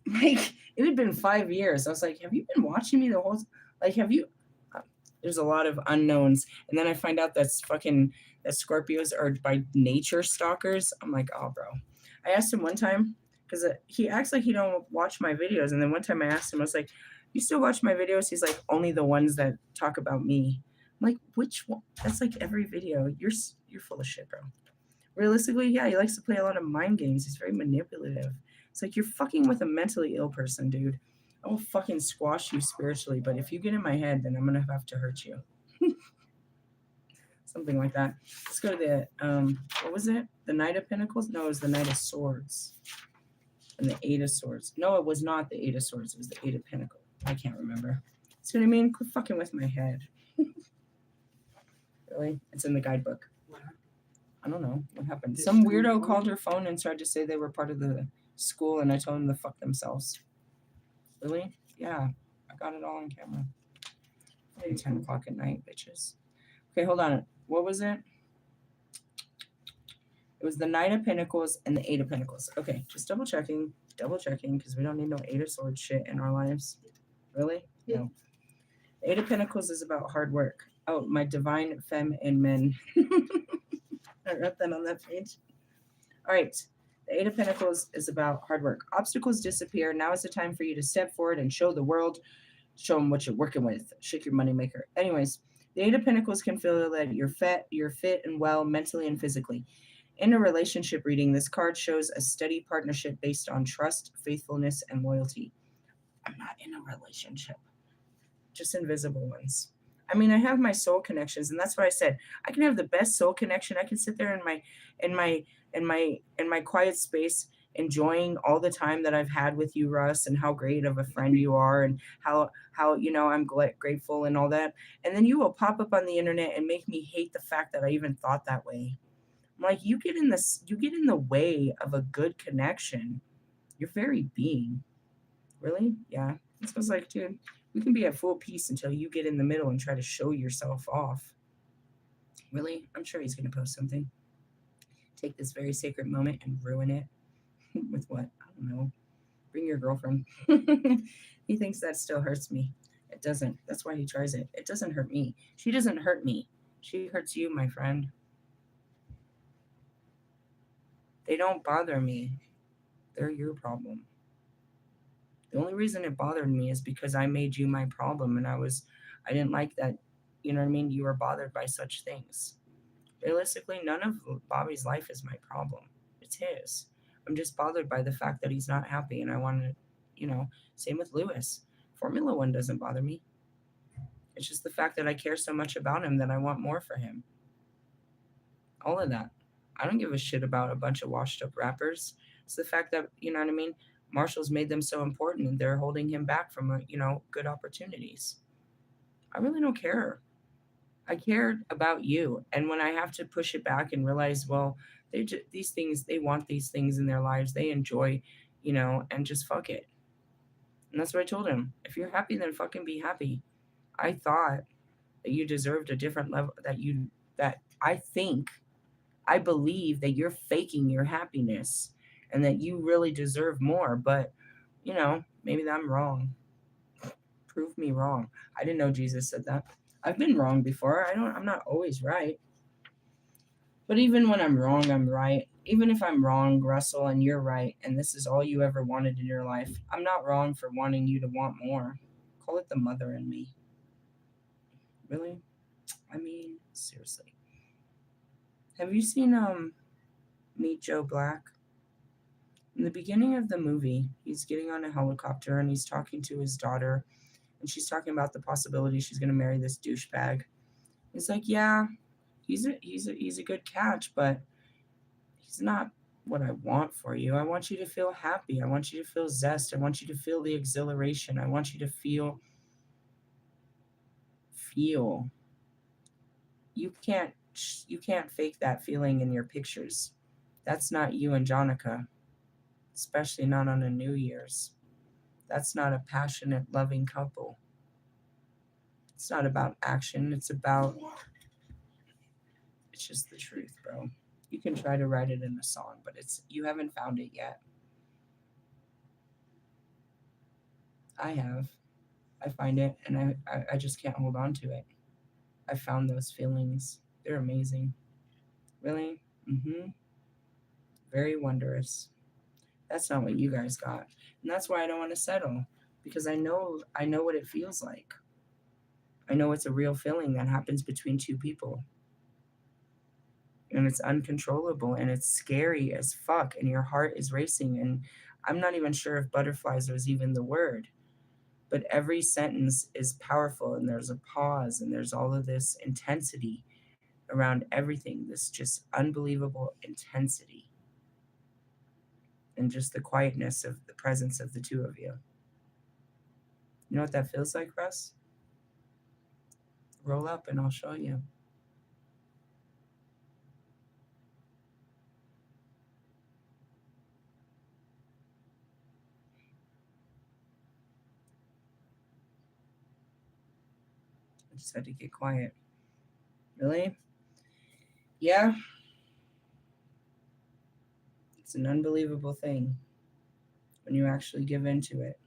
Like, it had been 5 years. I was like, have you been watching me the whole... Like, have you... There's a lot of unknowns. And then I find out that Scorpios are by nature stalkers. I'm like, oh, bro. I asked him one time, because he acts like he don't watch my videos. And then one time I asked him, I was like, you still watch my videos? He's like, only the ones that talk about me. I'm like, which one? That's like every video. You're full of shit, bro. Realistically, yeah, he likes to play a lot of mind games. He's very manipulative. It's like, you're fucking with a mentally ill person, dude. I will fucking squash you spiritually, but if you get in my head, then I'm going to have to hurt you. Something like that. Let's go to the, what was it? The Knight of Pentacles? No, it was the Knight of Swords. And the 8 of Swords. No, it was not the 8 of Swords. It was the 8 of Pentacles. I can't remember. See what I mean? Quit fucking with my head. Really? It's in the guidebook. I don't know what happened. Some weirdo called her phone and tried to say they were part of the school, and I told them to fuck themselves. Really? Yeah. I got it all on camera. 10 o'clock at night, bitches. Okay, hold on. What was it? It was the Knight of Pentacles and the 8 of Pentacles. Okay, just double checking, because we don't need no 8 of Swords shit in our lives. Really? No. 8 of Pentacles is about hard work. Oh, my divine femme and men. I wrote that on that page. All right. The Eight of Pentacles is about hard work. Obstacles disappear. Now is the time for you to step forward and show the world, show them what you're working with. Shake your moneymaker. Anyways, the Eight of Pentacles can feel that you're fit and well mentally and physically. In a relationship reading, this card shows a steady partnership based on trust, faithfulness, and loyalty. I'm not in a relationship, just invisible ones. I mean, I have my soul connections, and that's what I said. I can have the best soul connection. I can sit there in my quiet space, enjoying all the time that I've had with you, Russ, and how great of a friend you are, and how I'm grateful and all that. And then you will pop up on the internet and make me hate the fact that I even thought that way. I'm like, you get in the way of a good connection. Your very being. Really? Yeah. This was like, dude, we can be at full peace until you get in the middle and try to show yourself off. Really? I'm sure he's going to post something. Take this very sacred moment and ruin it. With what? I don't know. Bring your girlfriend. He thinks that still hurts me. It doesn't. That's why he tries it. It doesn't hurt me. She doesn't hurt me. She hurts you, my friend. They don't bother me. They're your problem. The only reason it bothered me is because I made you my problem, and I didn't like that, you know what I mean? You were bothered by such things. Realistically, none of Bobby's life is my problem. It's his. I'm just bothered by the fact that he's not happy, and I want to, same with Lewis. Formula One doesn't bother me. It's just the fact that I care so much about him that I want more for him. All of that. I don't give a shit about a bunch of washed up rappers. It's the fact that, you know what I mean? Marshall's made them so important and they're holding him back from, good opportunities. I really don't care. I care about you. And when I have to push it back and realize, well, these things, they want these things in their lives. They enjoy, and just fuck it. And that's what I told him. If you're happy, then fucking be happy. I thought that you deserved a different level, I believe that you're faking your happiness and that you really deserve more. But, maybe I'm wrong. Prove me wrong. I didn't know Jesus said that. I've been wrong before. I'm not always right. But even when I'm wrong, I'm right. Even if I'm wrong, Russell, and you're right, and this is all you ever wanted in your life, I'm not wrong for wanting you to want more. Call it the mother in me. Really? I mean, seriously. Have you seen Meet Joe Black? In the beginning of the movie, he's getting on a helicopter and he's talking to his daughter, and she's talking about the possibility she's going to marry this douchebag. It's like, yeah, he's a good catch, but he's not what I want for you. I want you to feel happy. I want you to feel zest. I want you to feel the exhilaration. I want you to feel. You can't fake that feeling in your pictures. That's not you and Jonica, especially not on a New Year's. That's not a passionate, loving couple. It's not about action. It's just the truth, bro. You can try to write it in a song, but you haven't found it yet. I have. I find it, and I just can't hold on to it. I found those feelings. They're amazing. Really? Very wondrous. That's not what you guys got. And that's why I don't want to settle, because I know what it feels like. I know it's a real feeling that happens between two people. And it's uncontrollable and it's scary as fuck, and your heart is racing, and I'm not even sure if butterflies was even the word. But every sentence is powerful, and there's a pause, and there's all of this intensity around everything, this just unbelievable intensity. And just the quietness of the presence of the two of you. You know what that feels like, Russ? Roll up and I'll show you. I just had to get quiet. Really? Yeah. It's an unbelievable thing when you actually give into it.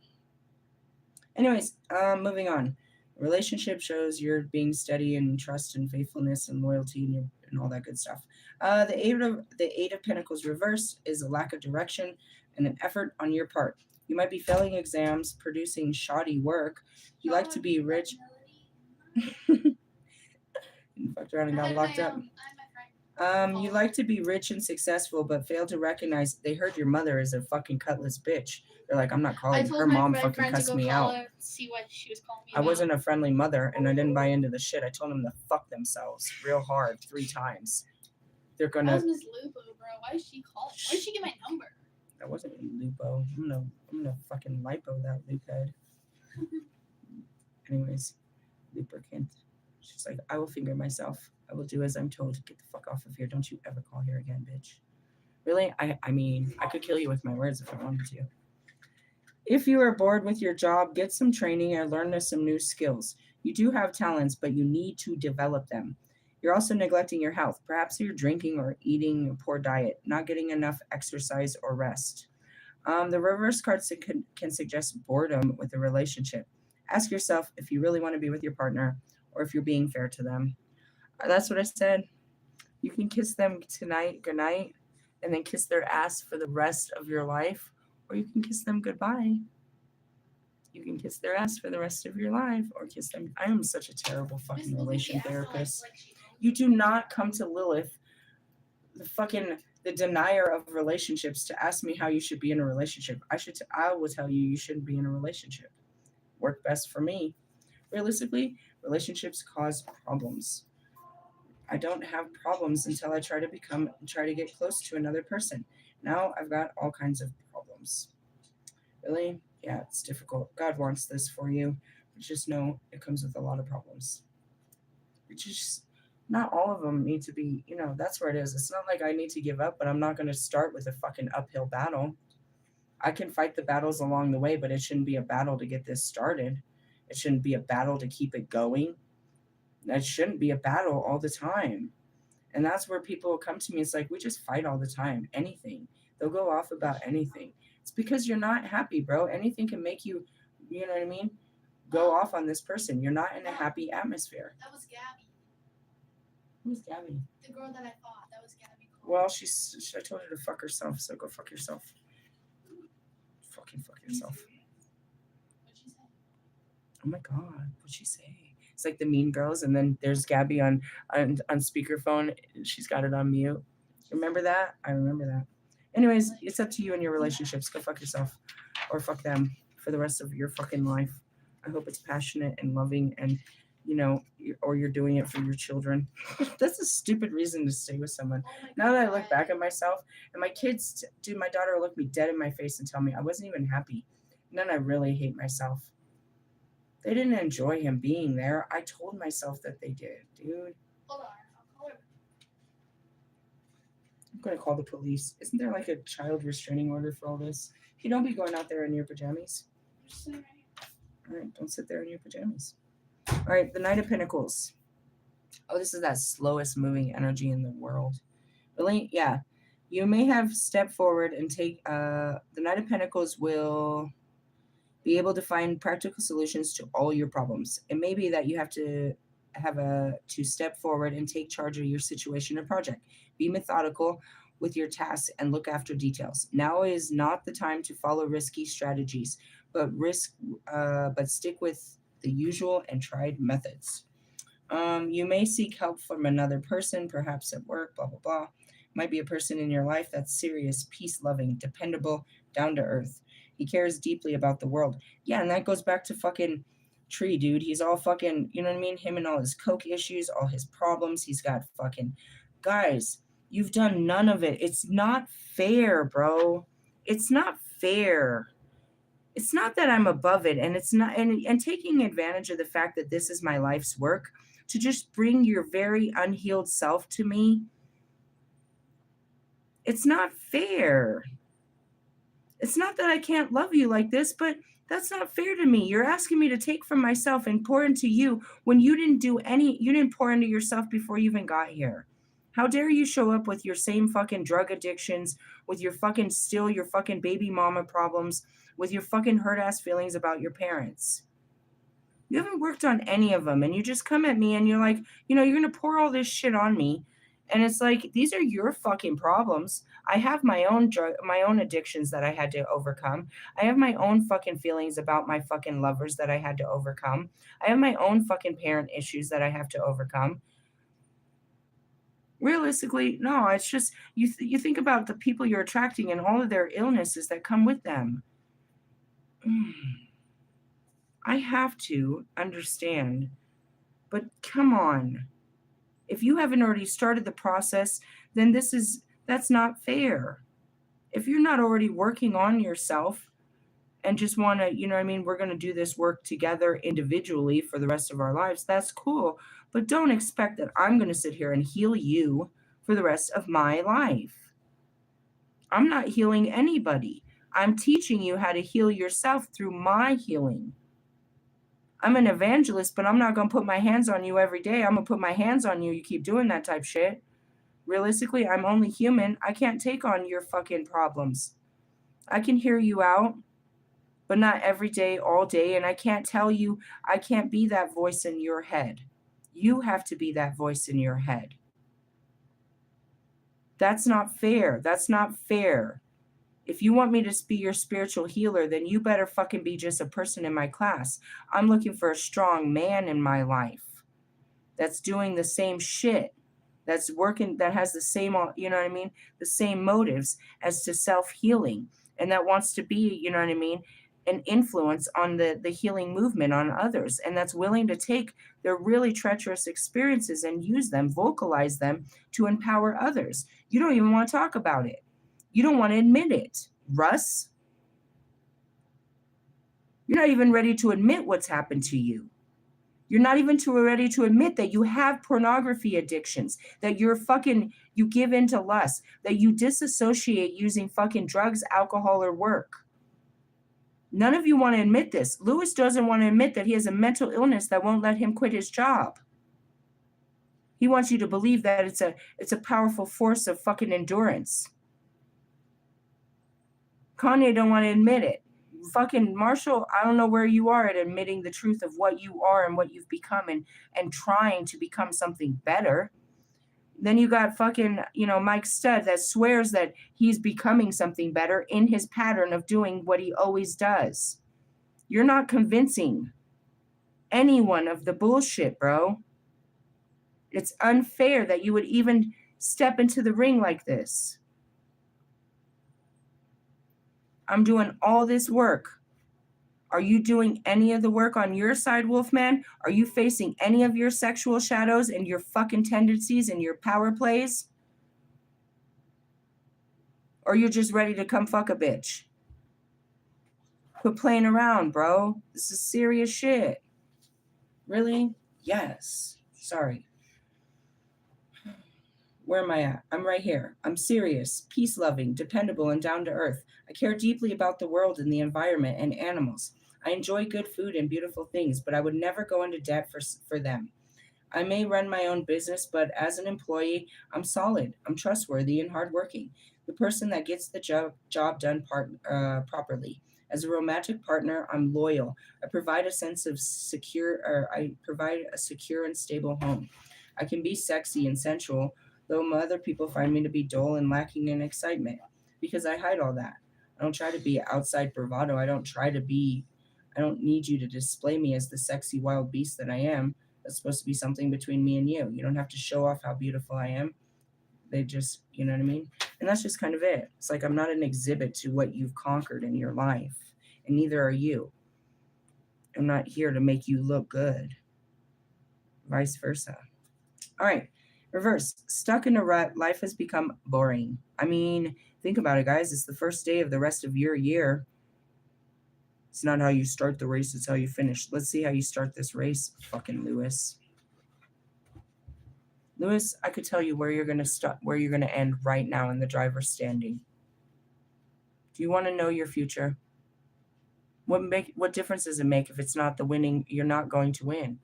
Anyways, moving on. Relationship shows you're being steady in trust and faithfulness and loyalty and all that good stuff. The Eight of Pentacles reverse is a lack of direction and an effort on your part. You might be failing exams, producing shoddy work. You like to be rich. You fucked around and got locked up. You like to be rich and successful, but fail to recognize they heard your mother is a fucking cutlass bitch. They're like, I'm not I calling. told Her my mom red fucking friend to cussed go me call out. her, see what she was calling me I about. wasn't a friendly mother, and I didn't buy into the shit. I told them to fuck themselves real hard 3 times. They're That gonna. was Miss Lupo, bro. Why is she calling? Why did she get my number? That wasn't Lupo. I'm gonna fucking lipo that loophead. Anyways, lubricant. She's like, I will finger myself. I will do as I'm told. Get the fuck off of here. Don't you ever call here again, bitch. Really? I mean, I could kill you with my words if I wanted to. If you are bored with your job, get some training and learn some new skills. You do have talents, but you need to develop them. You're also neglecting your health. Perhaps you're drinking or eating a poor diet, not getting enough exercise or rest. The reverse cards can suggest boredom with a relationship. Ask yourself if you really want to be with your partner or if you're being fair to them. That's what I said. You can kiss them tonight, good night, and then kiss their ass for the rest of your life, or you can kiss them goodbye. You can kiss their ass for the rest of your life, or kiss them. I am such a terrible fucking relation therapist. You do not come to Lilith, the denier of relationships, to ask me how you should be in a relationship. I will tell you you shouldn't be in a relationship. Work best for me. Realistically, relationships cause problems. I don't have problems until I try to get close to another person. Now I've got all kinds of problems. Really? Yeah, it's difficult. God wants this for you. But just know it comes with a lot of problems. It's just not all of them need to be, that's where it is. It's not like I need to give up, but I'm not going to start with a fucking uphill battle. I can fight the battles along the way, but it shouldn't be a battle to get this started. It shouldn't be a battle to keep it going. That shouldn't be a battle all the time. And that's where people come to me. It's like, we just fight all the time. Anything. They'll go off about anything. It's because you're not happy, bro. Anything can make you, you know what I mean? Go off on this person. You're not in a happy atmosphere. That was Gabby. Who's Gabby? The girl that I fought. That was Gabby. Well, I told her to fuck herself, so go fuck yourself. Fucking fuck yourself. What'd she say? Oh my God. What'd she say? It's like the Mean Girls, and then there's Gabby on speakerphone. She's got it on mute. Remember that? I remember that. Anyways, it's up to you and your relationships. Go fuck yourself or fuck them for the rest of your fucking life. I hope it's passionate and loving and, or you're doing it for your children. That's a stupid reason to stay with someone. Now that I look back at myself and my kids, my daughter will look me dead in my face and tell me I wasn't even happy. And then I really hate myself. They didn't enjoy him being there. I told myself that they did, dude. Hold on. I'll call her. I'm going to call the police. Isn't there like a child restraining order for all this? You don't be going out there in your pajamas. Just sitting right here. All right, don't sit there in your pajamas. All right, the Knight of Pentacles. Oh, this is that slowest moving energy in the world. Really? Yeah. You may have stepped forward and take, the Knight of Pentacles will be able to find practical solutions to all your problems. It may be that you have to step forward and take charge of your situation or project. Be methodical with your tasks and look after details. Now is not the time to follow risky strategies, but stick with the usual and tried methods. You may seek help from another person, perhaps at work, blah, blah, blah. Might be a person in your life that's serious, peace-loving, dependable, down to earth. He cares deeply about the world. Yeah, and that goes back to fucking Tree, dude. He's all fucking, you know what I mean? Him and all his coke issues, all his problems. He's got fucking... Guys, you've done none of it. It's not fair, bro. It's not fair. It's not that I'm above it, and it's not... And taking advantage of the fact that this is my life's work, to just bring your very unhealed self to me, it's not fair. It's not that I can't love you like this, but that's not fair to me. You're asking me to take from myself and pour into you when you didn't pour into yourself before you even got here. How dare you show up with your same fucking drug addictions, with your fucking baby mama problems, with your fucking hurt ass feelings about your parents. You haven't worked on any of them, and you just come at me and you're like, you're going to pour all this shit on me, And it's like, these are your fucking problems. I have my own my own addictions that I had to overcome. I have my own fucking feelings about my fucking lovers that I had to overcome. I have my own fucking parent issues that I have to overcome. Realistically, no, it's just you think about the people you're attracting and all of their illnesses that come with them. I have to understand, but come on. If you haven't already started the process, then that's not fair. If you're not already working on yourself and just want to, you know what I mean, we're going to do this work together individually for the rest of our lives, that's cool. But don't expect that I'm going to sit here and heal you for the rest of my life. I'm not healing anybody. I'm teaching you how to heal yourself through my healing. I'm an evangelist, but I'm not going to put my hands on you every day. I'm going to put my hands on you. You keep doing that type shit. Realistically, I'm only human. I can't take on your fucking problems. I can hear you out, but not every day, all day. And I can't tell you, I can't be that voice in your head. You have to be that voice in your head. That's not fair. That's not fair. If you want me to be your spiritual healer, then you better fucking be just a person in my class. I'm looking for a strong man in my life that's doing the same shit, that's working, that has the same, you know what I mean, the same motives as to self-healing, and that wants to be, you know what I mean, an influence on the healing movement on others, and that's willing to take their really treacherous experiences and use them, vocalize them to empower others. You don't even want to talk about it. You don't want to admit it, Russ. You're not even ready to admit what's happened to you. You're not even ready to admit that you have pornography addictions, that you give into lust, that you disassociate using fucking drugs, alcohol, or work. None of you want to admit this. Lewis doesn't want to admit that he has a mental illness that won't let him quit his job. He wants you to believe that it's a powerful force of fucking endurance. Kanye don't want to admit it. Fucking Marshall, I don't know where you are at admitting the truth of what you are and what you've become and trying to become something better. Then you got fucking, Mike Stud that swears that he's becoming something better in his pattern of doing what he always does. You're not convincing anyone of the bullshit, bro. It's unfair that you would even step into the ring like this. I'm doing all this work. Are you doing any of the work on your side, Wolfman? Are you facing any of your sexual shadows and your fucking tendencies and your power plays? Or you're just ready to come fuck a bitch? Quit playing around, bro. This is serious shit. Really? Yes. Sorry. Where am I at? I'm right here. I'm serious, peace-loving, dependable, and down to earth. I care deeply about the world and the environment and animals. I enjoy good food and beautiful things, but I would never go into debt for them. I may run my own business, but as an employee, I'm solid, I'm trustworthy, and hardworking. The person that gets the job done properly. As a romantic partner, I'm loyal. I provide a secure and stable home. I can be sexy and sensual, though other people find me to be dull and lacking in excitement, because I hide all that. I don't try to be outside bravado. I don't need you to display me as the sexy wild beast that I am. That's supposed to be something between me and you. You don't have to show off how beautiful I am. They just, you know what I mean? And that's just kind of it. It's like I'm not an exhibit to what you've conquered in your life, and neither are you. I'm not here to make you look good. Vice versa. All right. Reverse. Stuck in a rut, life has become boring. I mean, think about it, guys. It's the first day of the rest of your year. It's not how you start the race, it's how you finish. Let's see how you start this race, fucking Lewis. Lewis, I could tell you where you're gonna start, where you're gonna end right now in the driver's standing. Do you want to know your future? What difference does it make if it's not the winning? You're not going to win.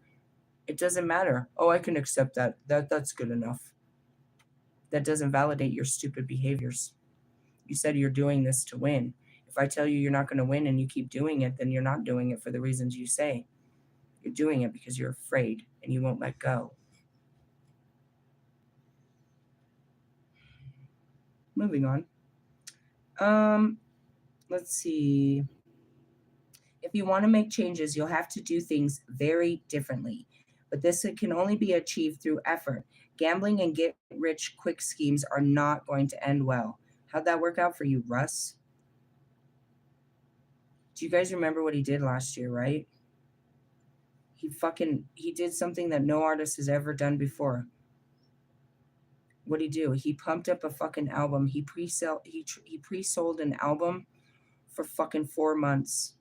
It doesn't matter. Oh, I can accept that. That's good enough. That doesn't validate your stupid behaviors. You said you're doing this to win. If I tell you you're not going to win and you keep doing it, then you're not doing it for the reasons you say. You're doing it because you're afraid and you won't let go. moving on. Let's see. If you want to make changes, you'll have to do things very differently. But this can only be achieved through effort. Gambling and get rich quick schemes are not going to end well. How'd that work out for you, Russ? Do you guys remember what he did last year, right? He did something that no artist has ever done before. What'd he do? He pumped up a fucking album. He pre-sold an album for fucking 4 months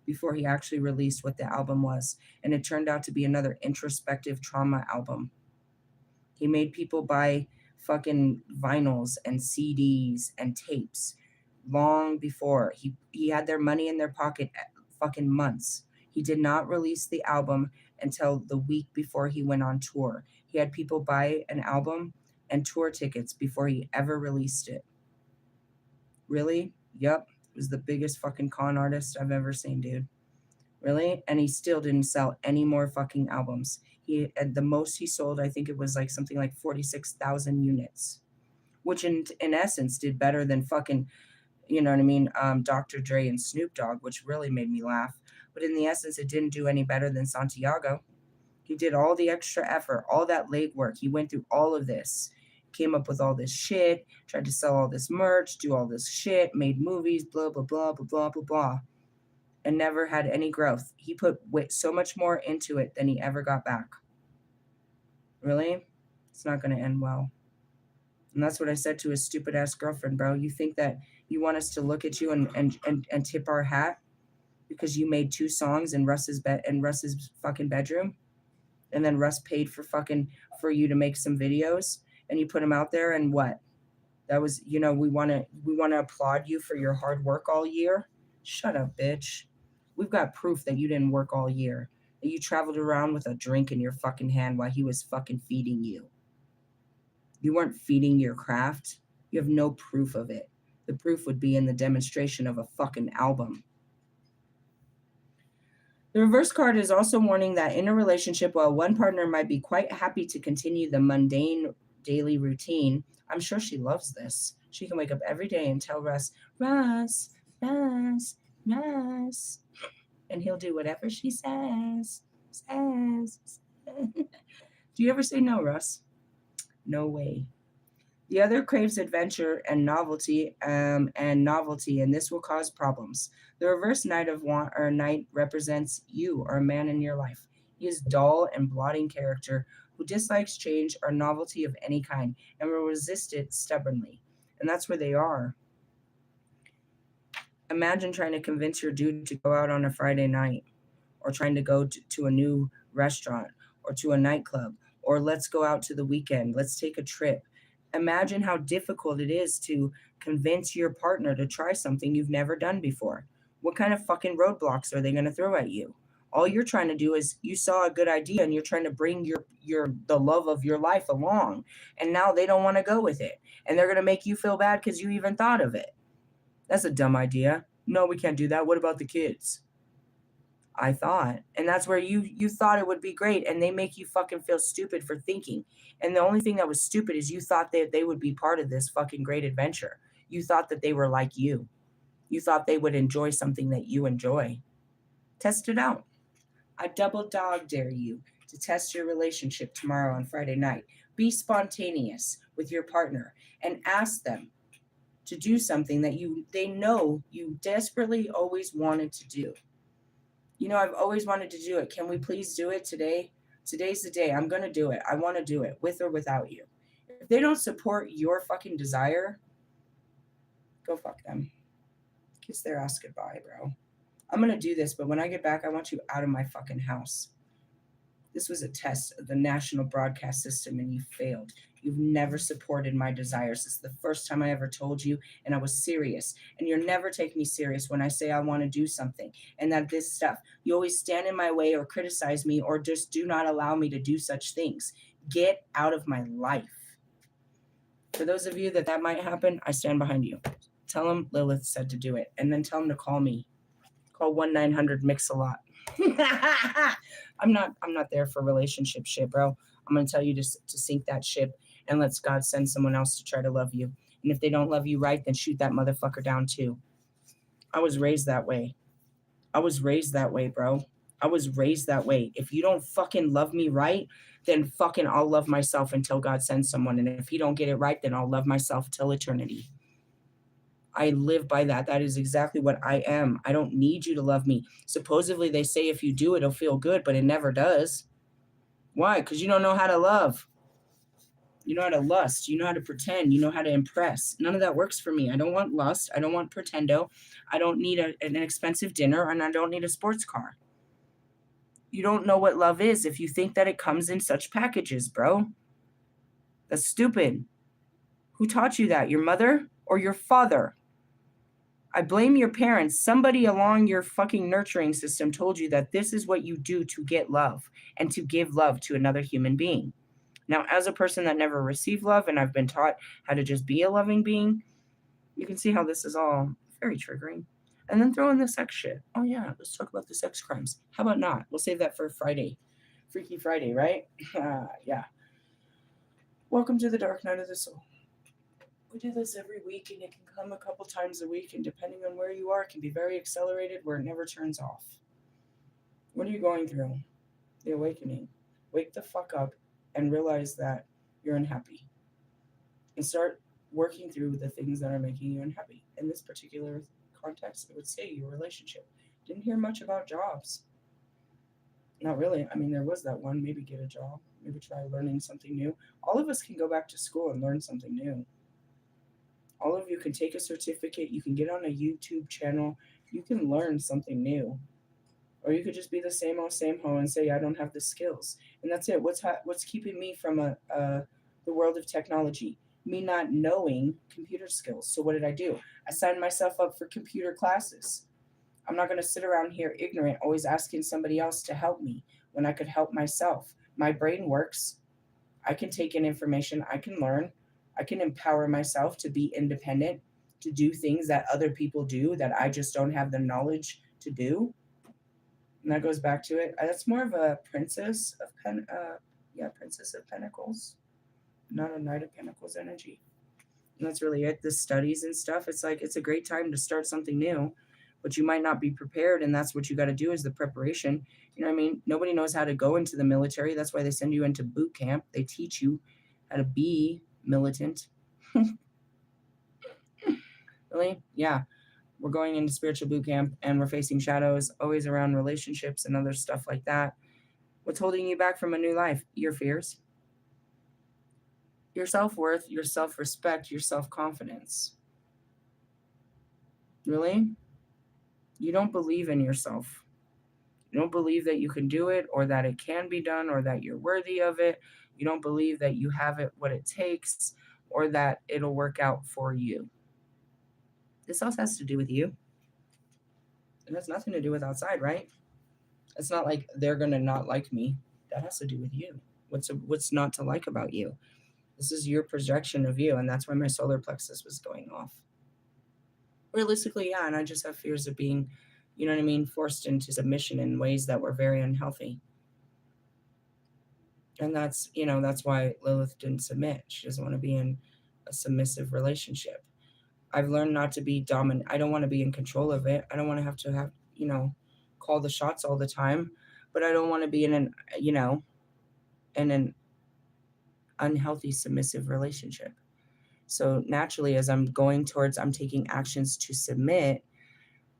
before he actually released what the album was. And it turned out to be another introspective trauma album. He made people buy fucking vinyls and CDs and tapes long before. He had their money in their pocket fucking months. He did not release the album until the week before he went on tour. He had people buy an album and tour tickets before he ever released it. Really? Yep. It was the biggest fucking con artist I've ever seen, dude. Really? And he still didn't sell any more fucking albums. He at the most he sold, I think it was like something like 46,000 units, which in essence did better than fucking, you know what I mean, Dr. Dre and Snoop Dogg, which really made me laugh. But in the essence, it didn't do any better than Santiago. He did all the extra effort, all that legwork. He went through all of this, came up with all this shit, tried to sell all this merch, do all this shit, made movies, blah, blah, blah, blah, blah, blah, blah, and never had any growth. He put so much more into it than he ever got back. Really? It's not going to end well. And that's what I said to his stupid ass girlfriend, bro. You think that you want us to look at you and tip our hat because you made 2 songs in Russ's fucking bedroom, and then Russ paid for you to make some videos and you put them out there, and what? That was, we want to applaud you for your hard work all year. Shut up, bitch. We've got proof that you didn't work all year, that you traveled around with a drink in your fucking hand while he was fucking feeding you. You weren't feeding your craft. You have no proof of it. The proof would be in the demonstration of a fucking album. The reverse card is also warning that in a relationship, while one partner might be quite happy to continue the mundane daily routine, I'm sure she loves this. She can wake up every day and tell Russ, Russ, Russ, Russ, and he'll do whatever she says. Do you ever say no, Russ? No way. The other craves adventure and novelty, and this will cause problems. The reverse knight of knight represents you or a man in your life. He is dull and blotting character who dislikes change or novelty of any kind and will resist it stubbornly. And that's where they are. Imagine trying to convince your dude to go out on a Friday night, or trying to go to a new restaurant or to a nightclub, or let's go out to the weekend. Let's take a trip. Imagine how difficult it is to convince your partner to try something you've never done before. What kind of fucking roadblocks are they going to throw at you? All you're trying to do is you saw a good idea and you're trying to bring the love of your life along, and now they don't want to go with it, and they're going to make you feel bad because you even thought of it. That's a dumb idea. No, we can't do that. What about the kids? I thought. And that's where you thought it would be great, and they make you fucking feel stupid for thinking. And the only thing that was stupid is you thought that they would be part of this fucking great adventure. You thought that they were like you. You thought they would enjoy something that you enjoy. Test it out. I double dog dare you to test your relationship tomorrow on Friday night. Be spontaneous with your partner and ask them to do something that they know you desperately always wanted to do. I've always wanted to do it. Can we please do it today? Today's the day. I'm going to do it. I want to do it with or without you. If they don't support your fucking desire, go fuck them. Kiss their ass goodbye, bro. I'm going to do this, but when I get back, I want you out of my fucking house. This was a test of the national broadcast system, and you failed. You've never supported my desires. This is the first time I ever told you, and I was serious. And you'll never take me serious when I say I want to do something. And that this stuff, you always stand in my way or criticize me or just do not allow me to do such things. Get out of my life. For those of you that might happen, I stand behind you. Tell them Lilith said to do it, and then tell them to call me. Call 1-900-MIX-A-LOT. I'm not there for relationship shit, bro. I'm going to tell you to sink that ship and let God send someone else to try to love you. And if they don't love you right, then shoot that motherfucker down too. I was raised that way. I was raised that way, bro. I was raised that way. If you don't fucking love me right, then fucking I'll love myself until God sends someone. And if he don't get it right, then I'll love myself till eternity. I live by that. That is exactly what I am. I don't need you to love me. Supposedly they say if you do, it'll feel good, but it never does. Why? Because you don't know how to love. You know how to lust. You know how to pretend. You know how to impress. None of that works for me. I don't want lust. I don't want pretendo. I don't need an expensive dinner, and I don't need a sports car. You don't know what love is if you think that it comes in such packages, bro. That's stupid. Who taught you that? Your mother or your father? I blame your parents. Somebody along your fucking nurturing system told you that this is what you do to get love and to give love to another human being. Now, as a person that never received love and I've been taught how to just be a loving being, you can see how this is all very triggering. And then throw in the sex shit. Oh, yeah, let's talk about the sex crimes. How about not? We'll save that for Friday. Freaky Friday, right? Yeah. Welcome to the Dark Night of the Soul. We do this every week, and it can come a couple times a week, and depending on where you are, it can be very accelerated where it never turns off. What are you going through? The awakening. Wake the fuck up and realize that you're unhappy. And start working through the things that are making you unhappy. In this particular context, I would say your relationship. Didn't hear much about jobs. Not really. I mean, there was that one. Maybe get a job. Maybe try learning something new. All of us can go back to school and learn something new. All of you can take a certificate. You can get on a YouTube channel. You can learn something new. Or you could just be the same old same hoe and say, I don't have the skills. And that's it. What's keeping me from the world of technology? Me not knowing computer skills. So what did I do? I signed myself up for computer classes. I'm not going to sit around here ignorant, always asking somebody else to help me when I could help myself. My brain works. I can take in information. I can learn. I can empower myself to be independent, to do things that other people do that I just don't have the knowledge to do. And that goes back to it. That's more of a Princess of Princess of Pentacles, not a Knight of Pentacles energy. And that's really it. The studies and stuff. It's like it's a great time to start something new, but you might not be prepared, and that's what you got to do is the preparation. You know what I mean? Nobody knows how to go into the military. That's why they send you into boot camp. They teach you how to be militant. Really? Yeah. We're going into spiritual boot camp and we're facing shadows always around relationships and other stuff like that. What's holding you back from a new life? Your fears, your self-worth, your self-respect, your self-confidence. Really? You don't believe in yourself. You don't believe that you can do it or that it can be done or that you're worthy of it. You don't believe that you have it, what it takes, or that it'll work out for you. This also has to do with you. It has nothing to do with outside, right? It's not like they're going to not like me. That has to do with you. What's not to like about you? This is your projection of you, and that's why my solar plexus was going off. Realistically, yeah, and I just have fears of being, you know what I mean, forced into submission in ways that were very unhealthy. And that's, that's why Lilith didn't submit. She doesn't want to be in a submissive relationship. I've learned not to be dominant. I don't want to be in control of it. I don't want to have, call the shots all the time, but I don't want to be in an unhealthy submissive relationship. So naturally, as I'm taking actions to submit,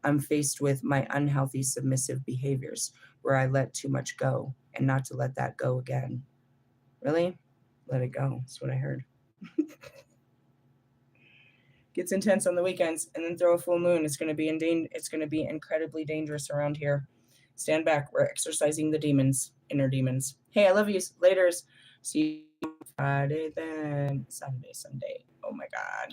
I'm faced with my unhealthy submissive behaviors where I let too much go and not to let that go again. Really? Let it go. That's what I heard. Gets intense on the weekends, and then throw a full moon. It's going to be incredibly dangerous around here. Stand back. We're exercising the demons, inner demons. Hey, I love you. Laters. See you Friday then. Saturday, Sunday. Oh my God.